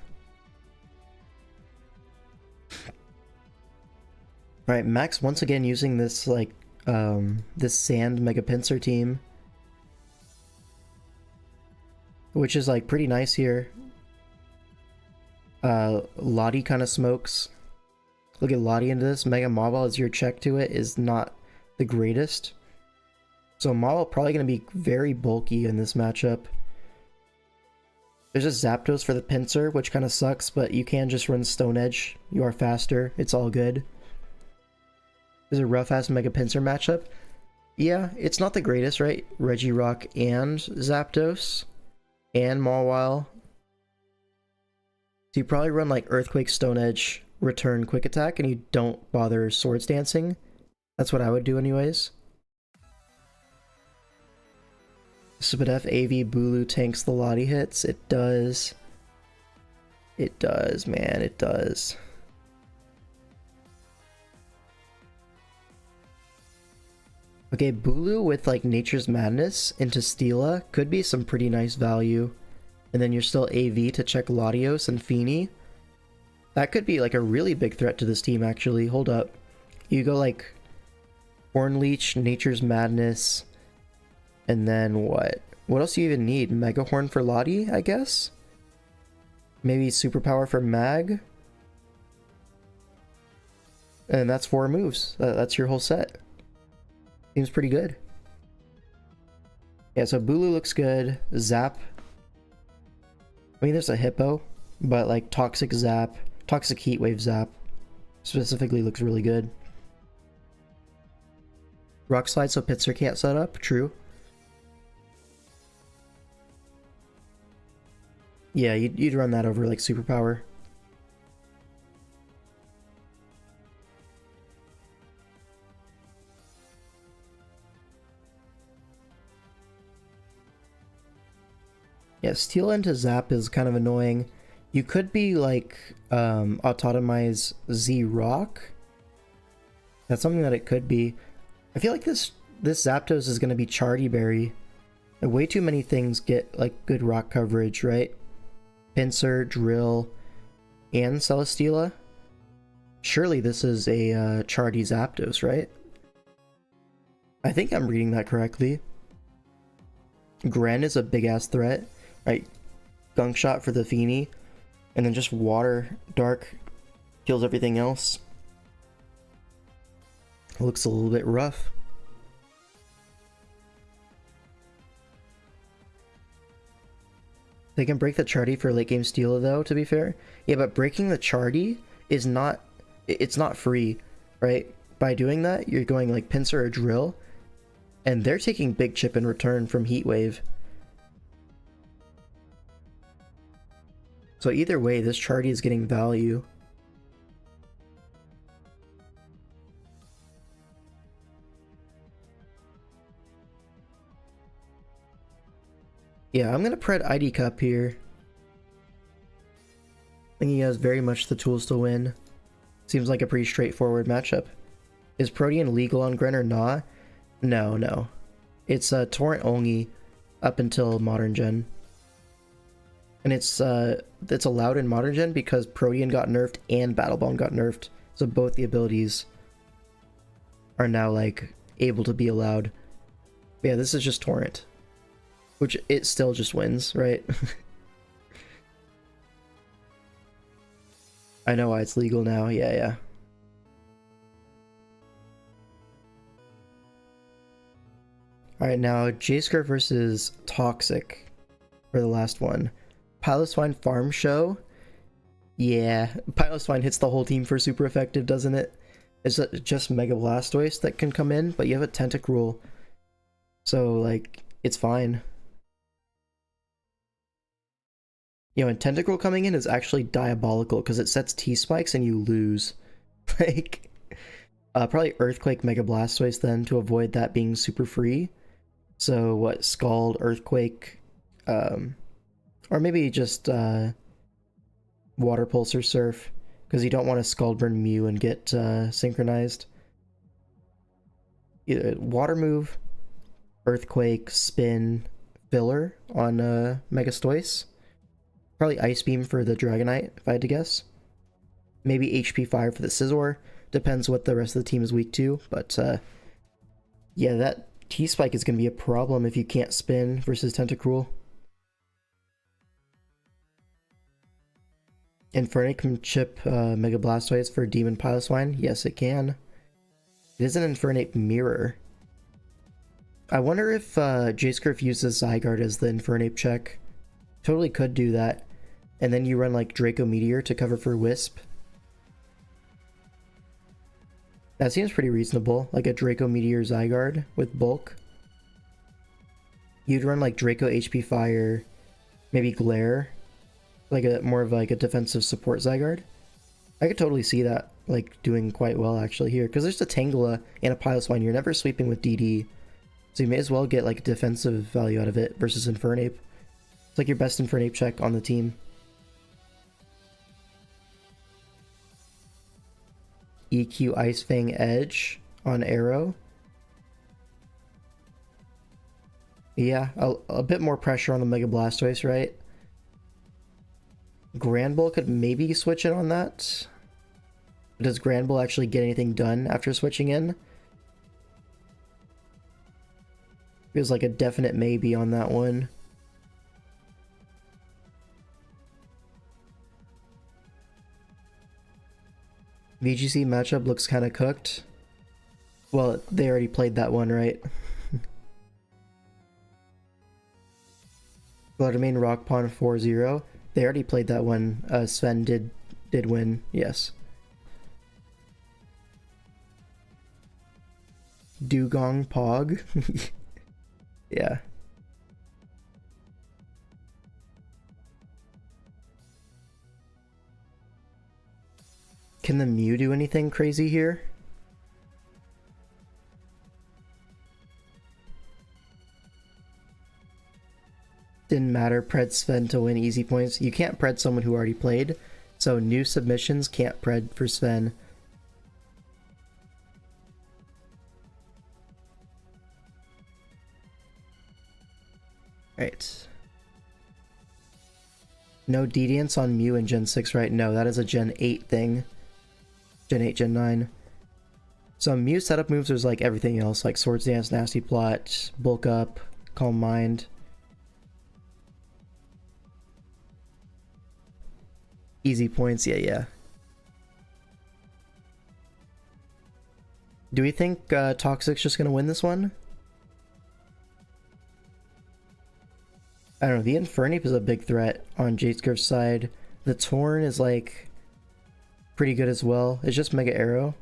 Speaker 1: Alright, Max once again using this, like, this Sand Mega Pinsir team. Which is, like, pretty nice here. Lottie kind of smokes. Look at Lottie into this. Mega Mawile as your check to it is not the greatest. So Mawile probably going to be very bulky in this matchup. There's a Zapdos for the Pinsir, which kind of sucks, but you can just run Stone Edge. You are faster. It's all good. There's a rough-ass Mega Pinsir matchup. Yeah, it's not the greatest, right? Regirock and Zapdos. And Mawile. So you probably run like Earthquake, Stone Edge, return Quick Attack, and you don't bother Swords Dancing. That's what I would do anyways. Spadef AV Bulu tanks the Lottie hits. It does. It does, man. It does. Okay, Bulu with like Nature's Madness into Steela could be some pretty nice value. And then you're still AV to check Latios and Feeny. That could be like a really big threat to this team actually. Hold up. You go like Horn Leech, Nature's Madness, and then what? What else do you even need? Mega Horn for Lottie, I guess? Maybe Superpower for Mag? And that's 4 moves. That's your whole set. Seems pretty good. Yeah, so Bulu looks good. Zap. I mean, there's a Hippo, but like Toxic Zap, Toxic Heatwave Zap specifically looks really good. Rock Slide so Pinsir can't set up, true. Yeah, you'd run that over like Superpower. Yeah, Steel into Zap is kind of annoying. You could be like autotomize Z-Rock. That's something that it could be. I feel like this Zapdos is going to be Chardy Berry. Way too many things get like good rock coverage, right? Pincer, Drill, and Celesteela. Surely this is a Chardy Zapdos, right? I think I'm reading that correctly. Gren is a big-ass threat, right? Gunk Shot for the Feeny, and then just Water, Dark, kills everything else. It looks a little bit rough. They can break the Chardy for late game Steela though, to be fair. Yeah, but breaking the Chardy is not... It's not free, right? By doing that, you're going like Pincer or Drill, and they're taking big chip in return from Heat Wave. So either way, this Chardy is getting value. Yeah, I'm gonna Pred ID Cup here. I think he has very much the tools to win. Seems like a pretty straightforward matchup. Is Protean legal on Gren or not? No, no. It's Torrent only up until Modern Gen. And it's allowed in Modern Gen because Protean got nerfed and Battle Bond got nerfed. So both the abilities are now like able to be allowed. But yeah, this is just Torrent. Which it still just wins, right? I know why it's legal now, yeah. Alright, now J-Skirt versus Toxic for the last one. Piloswine Farm Show? Yeah, Piloswine hits the whole team for super effective, doesn't it? It's just Mega Blastoise that can come in, but you have a Tentacruel. So, like, it's fine. You know, and Tentacruel coming in is actually diabolical because it sets T-Spikes and you lose. Like, probably Earthquake Mega Blastoise then to avoid that being super free. So what, Scald, Earthquake, or maybe just Water Pulse or Surf, because you don't want to Scald Burn Mew and get synchronized. Either Water Move, Earthquake, Spin, Filler on Megastoise. Probably Ice Beam for the Dragonite, if I had to guess. Maybe HP Fire for the Scizor. Depends what the rest of the team is weak to, but yeah, that T-Spike is going to be a problem if you can't spin versus Tentacruel. Infernape can chip Mega Blastoise for Demon Piloswine. Yes, it can. It is an Infernape Mirror. I wonder if J-Scriff uses Zygarde as the Infernape check. Totally could do that. And then you run like Draco Meteor to cover for Wisp. That seems pretty reasonable. Like a Draco Meteor Zygarde with bulk. You'd run like Draco HP Fire, maybe Glare. Like a more of like a defensive support Zygarde. I could totally see that like doing quite well actually here. Because there's a Tangela and a Piloswine. You're never sweeping with DD. So you may as well get like defensive value out of it versus Infernape. It's like your best Infernape check on the team. EQ Ice Fang Edge on Arrow. Yeah, a bit more pressure on the Mega Blastoise, right? Granbull could maybe switch in on that. Does Granbull actually get anything done after switching in? Feels like a definite maybe on that one. VGC matchup looks kind of cooked. Well, they already played that one, right? Bloodmane Rock Pond 4-0. They already played that one. Sven did win, yes. Dugong Pog. Yeah. Can the Mew do anything crazy here? Didn't matter, Pred Sven to win easy points. You can't Pred someone who already played, so new submissions can't Pred for Sven. Right. No Deviants on Mew in Gen 6, right? No, that is a Gen 8 thing. Gen 8, Gen 9. So Mew setup moves, there's like everything else, like Swords Dance, Nasty Plot, Bulk Up, Calm Mind. Easy points, yeah. Do we think Toxic's just gonna win this one? I don't know, the Infernape is a big threat on Jadescurf's side. The Torn is like pretty good as well. It's just Mega Arrow.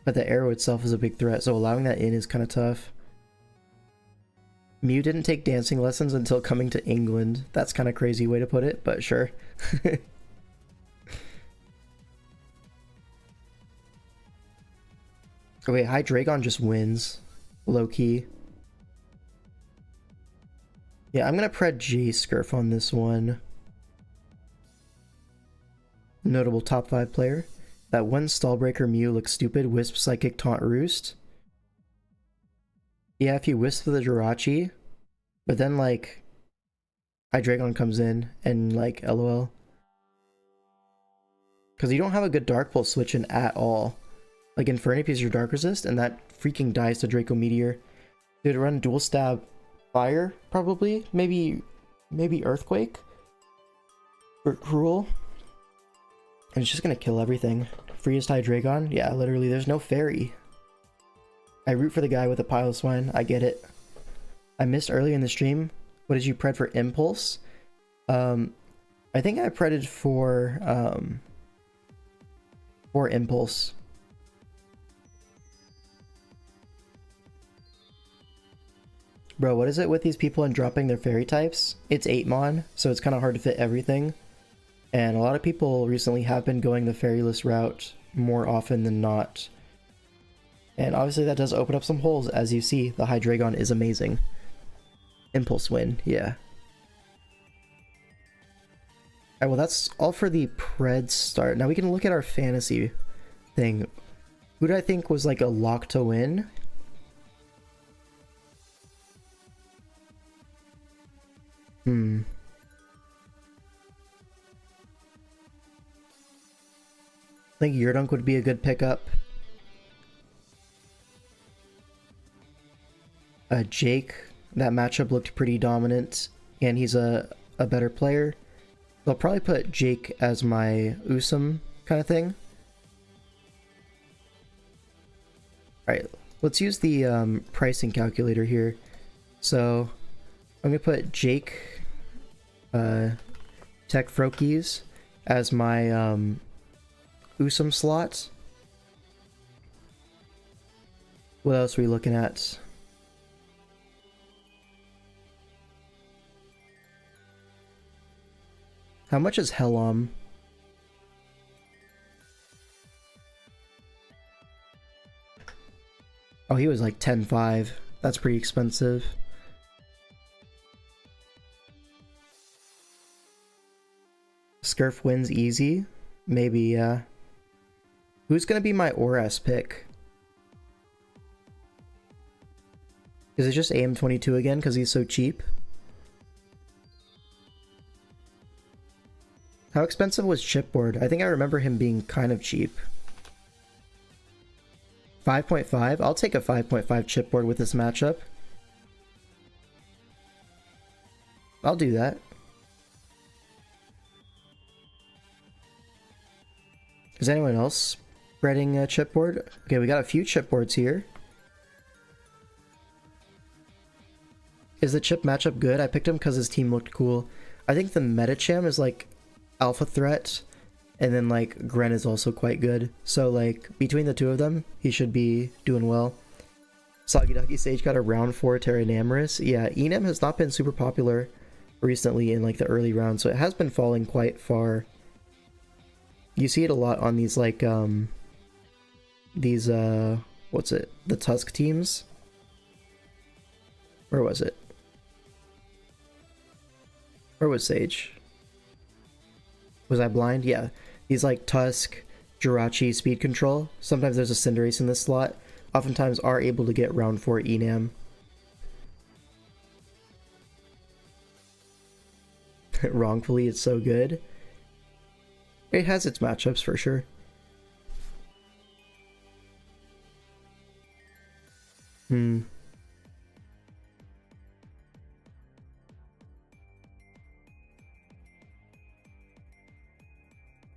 Speaker 1: But the arrow itself is a big threat, so allowing that in is kind of tough. Mew didn't take dancing lessons until coming to England. That's kind of crazy way to put it, but sure. Oh wait, Hydreigon just wins. Low-key. Yeah, I'm gonna pred Jadescurf on this one. Notable top 5 player. That one Stallbreaker Mew looks stupid. Wisp, Psychic, Taunt, Roost. Yeah, if you Wisp the Jirachi, but then like Hydreigon comes in and like LOL. Because you don't have a good Dark Pulse switch in at all. Like Infernape is your Dark Resist and that freaking dies to Draco Meteor. Did it run Dual Stab Fire? Probably. Maybe Earthquake? Or Cruel? And it's just gonna kill everything. Freest Hydreigon? Yeah, literally, there's no fairy. I root for the guy with a pile of swine. I get it. I missed earlier in the stream. What did you pred for Impulse? I think I predded for Impulse. Bro, what is it with these people and dropping their fairy types? It's 8mon, so it's kind of hard to fit everything. And a lot of people recently have been going the fairyless route more often than not. And obviously that does open up some holes, as you see. The Hydreigon is amazing. Impulse win, yeah. Alright, well that's all for the pred start. Now we can look at our fantasy thing. Who do I think was like a lock to win? I think Yurunk would be a good pickup. Jake, that matchup looked pretty dominant, and he's a better player. So I'll probably put Jake as my Usum kind of thing. Alright, let's use the pricing calculator here. So I'm going to put Jake Tech Frokies as my Usum slot. What else are we looking at? How much is Helam? Oh, he was like 10.5. That's pretty expensive. Scurf wins easy? Maybe, yeah. Who's gonna be my Oras pick? Is it just AM22 again because he's so cheap? How expensive was Chipboard? I think I remember him being kind of cheap. 5.5? I'll take a 5.5 Chipboard with this matchup. I'll do that. Is anyone else spreading a Chipboard? Okay, we got a few Chipboards here. Is the Chip matchup good? I picked him because his team looked cool. I think the Metacham is like alpha threat, and then like Gren is also quite good. So like between the two of them, he should be doing well. Soggy Ducky Sage got a round 4 Terranamorous. Yeah, Enam has not been super popular recently in like the early rounds, so it has been falling quite far. You see it a lot on these like what's it? The Tusk teams? Where was it? Where was Sage? Was I blind? Yeah. These like Tusk, Jirachi, Speed Control. Sometimes there's a Cinderace in this slot. Oftentimes are able to get round 4 Enam. wrongfully. It's so good. It has its matchups for sure.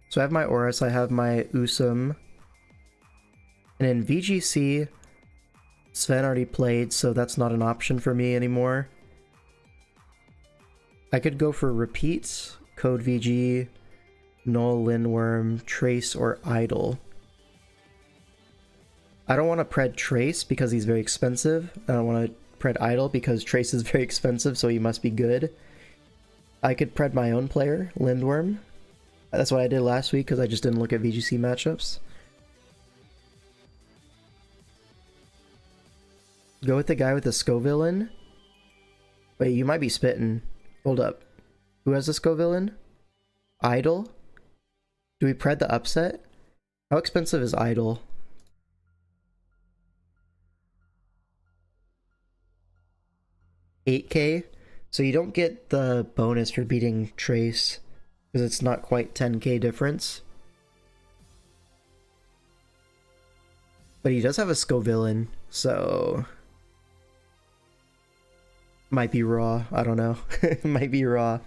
Speaker 1: So I have my Horus, I have my Usum. And in VGC, Sven already played, so that's not an option for me anymore. I could go for Repeat, Code VG, Null, Lindworm, Trace, or Idol. I don't want to pred Trace because he's very expensive. I don't want to pred Idol because Trace is very expensive, so he must be good. I could pred my own player, Lindworm. That's what I did last week because I just didn't look at VGC matchups. Go with the guy with the Scovillain. Wait, you might be spitting. Hold up. Who has the Scovillain? Idol? Do we pred the upset? How expensive is Idol? $8K? So you don't get the bonus for beating Trace because it's not quite 10K difference. But he does have a Scovillain, so might be raw. I don't know. Might be raw.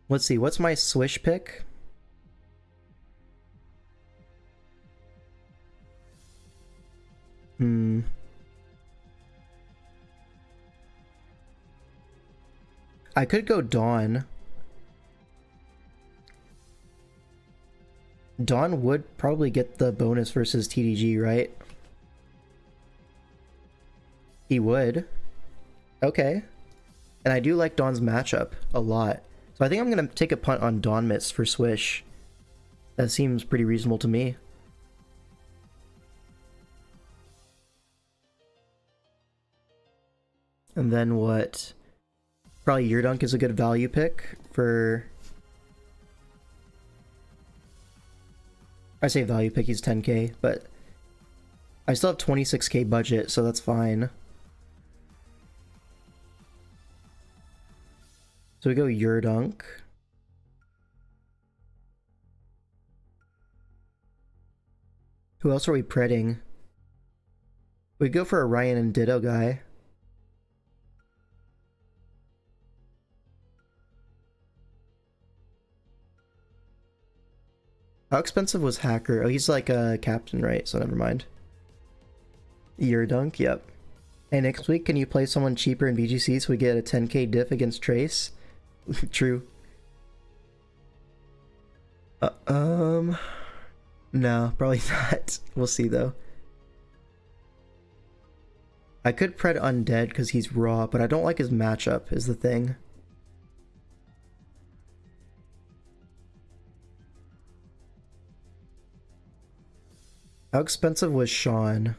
Speaker 1: Let's see. What's my swish pick? I could go Dawn. Dawn would probably get the bonus versus TDG, right? He would. Okay. And I do like Dawn's matchup a lot. So I think I'm going to take a punt on Dawn Mitts for Swish. That seems pretty reasonable to me. And then what? Probably Yurunk is a good value pick for... I say value pick, he's 10k, but I still have 26k budget, so that's fine. So we go Yurunk. Who else are we predding? We go for a Ryan and Ditto guy. How expensive was Hacker? Oh, he's like a captain, right? So never mind. Yurunk, yep. Hey, next week, can you play someone cheaper in VGC so we get a 10k diff against Trace? True. No, probably not. We'll see, though. I could pred Undead because he's raw, but I don't like his matchup, is the thing. How expensive was Shawn?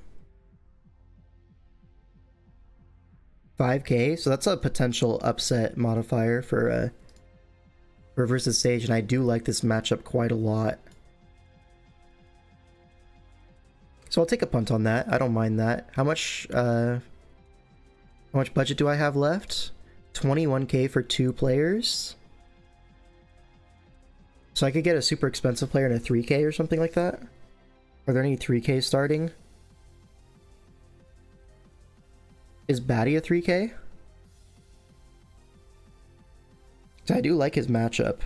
Speaker 1: 5k? So that's a potential upset modifier for versus Sage, and I do like this matchup quite a lot. So I'll take a punt on that. I don't mind that. How much budget do I have left? 21k for 2 players. So I could get a super expensive player and a 3k or something like that. Are there any 3k starting? Is Batty a 3k? So I do like his matchup.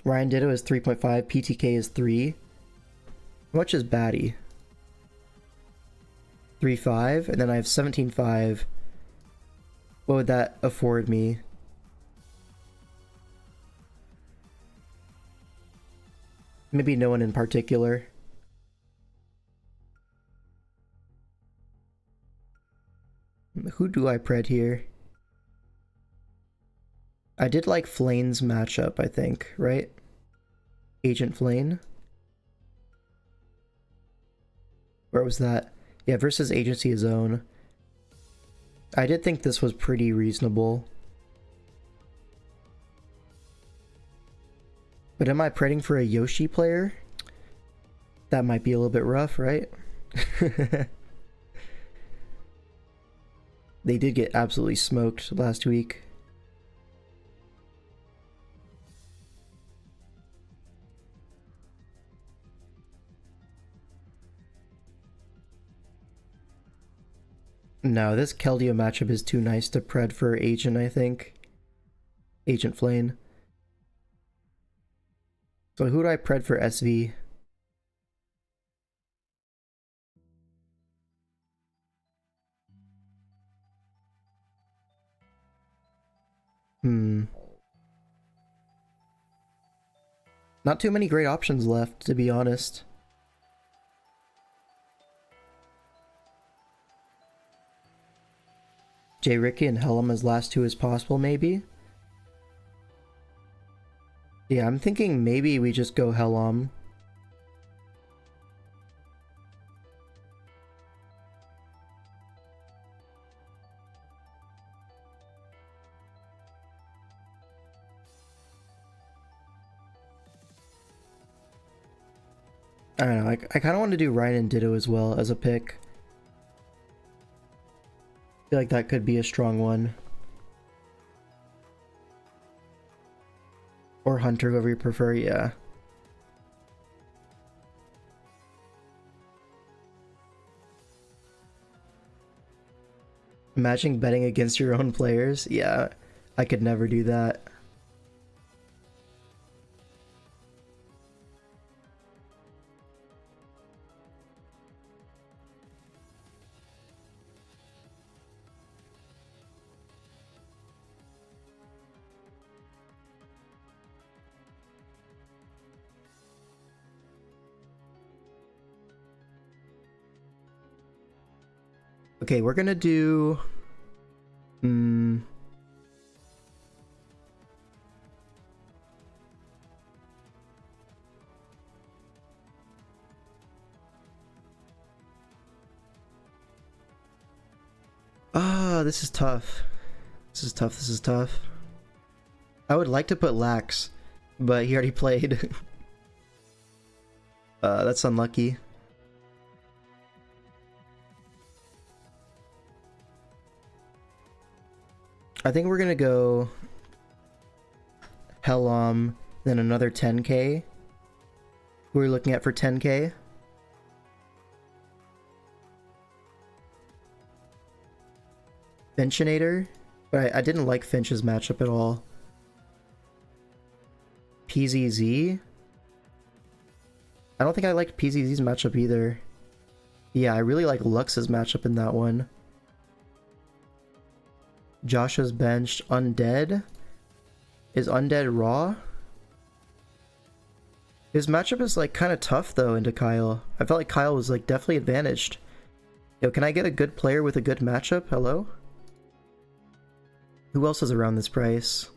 Speaker 1: Ryan Ditto is 3.5, PTK is 3. How much is Batty? 3.5, and then I have 17.5. What would that afford me? Maybe no one in particular. Who do I pred here? I did like Flane's matchup, I think, right? Agent Flane. Where was that? Yeah, versus Agency of Zone. I did think this was pretty reasonable. But am I predding for a Yoshi player? That might be a little bit rough, right? They did get absolutely smoked last week. No, this Keldeo matchup is too nice to pred for Agent, I think. Agent Flame. So who do I pred for SV? Not too many great options left, to be honest. J. Ricky and Helam as last two as possible, maybe? Yeah, I'm thinking maybe we just go Helam. I don't know, I kind of want to do Ryan and Ditto as well as a pick. I feel like that could be a strong one. Or Hunter, whoever you prefer, yeah. Imagine betting against your own players? Yeah, I could never do that. Okay, we're gonna do... this is tough. This is tough, this is tough. I would like to put Lax, but he already played. That's unlucky. I think we're gonna go Helam, then another 10k. Who are we looking at for 10k? Finchinator? But I didn't like Finch's matchup at all. PZZ? I don't think I liked PZZ's matchup either. Yeah, I really like Lux's matchup in that one. Josh's benched Undead. Is Undead raw? His matchup is like kind of tough though into Kyle. I felt like Kyle was like definitely advantaged. Yo, can I get a good player with a good matchup? Hello? Who else is around this price?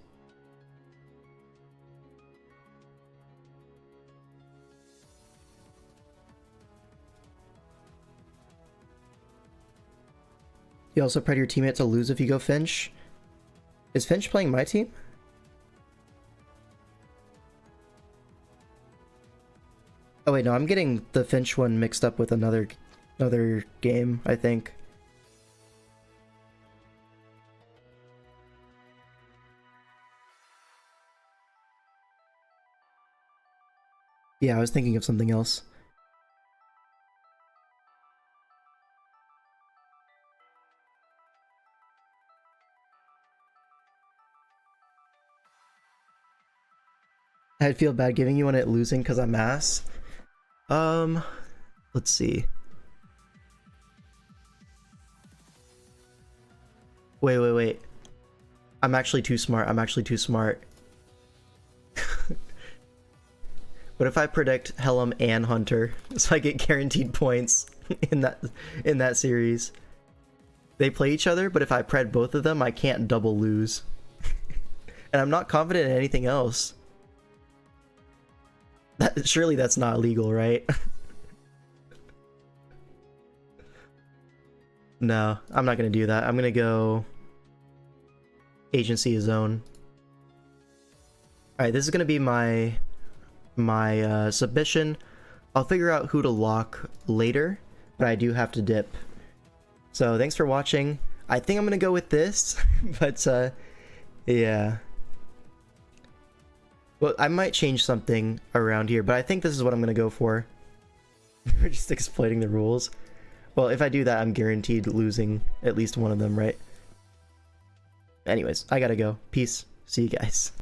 Speaker 1: You also pray your teammate to lose if you go Finch. Is Finch playing my team? Oh wait, no, I'm getting the Finch one mixed up with another game, I think. Yeah, I was thinking of something else. I'd feel bad giving you one at losing because I'm ass. Let's see. Wait. I'm actually too smart. What if I predict Helam and Hunter so I get guaranteed points in that series? They play each other, but if I pred both of them, I can't double lose. And I'm not confident in anything else. Surely that's not illegal, right? No, I'm not gonna do that. I'm gonna go Agency Zone. Alright, this is gonna be my submission. I'll figure out who to lock later, but I do have to dip. So thanks for watching. I think I'm gonna go with this, but yeah. Well, I might change something around here, but I think this is what I'm gonna go for. We're just exploiting the rules. Well, if I do that, I'm guaranteed losing at least one of them, right? Anyways, I gotta go. Peace. See you guys.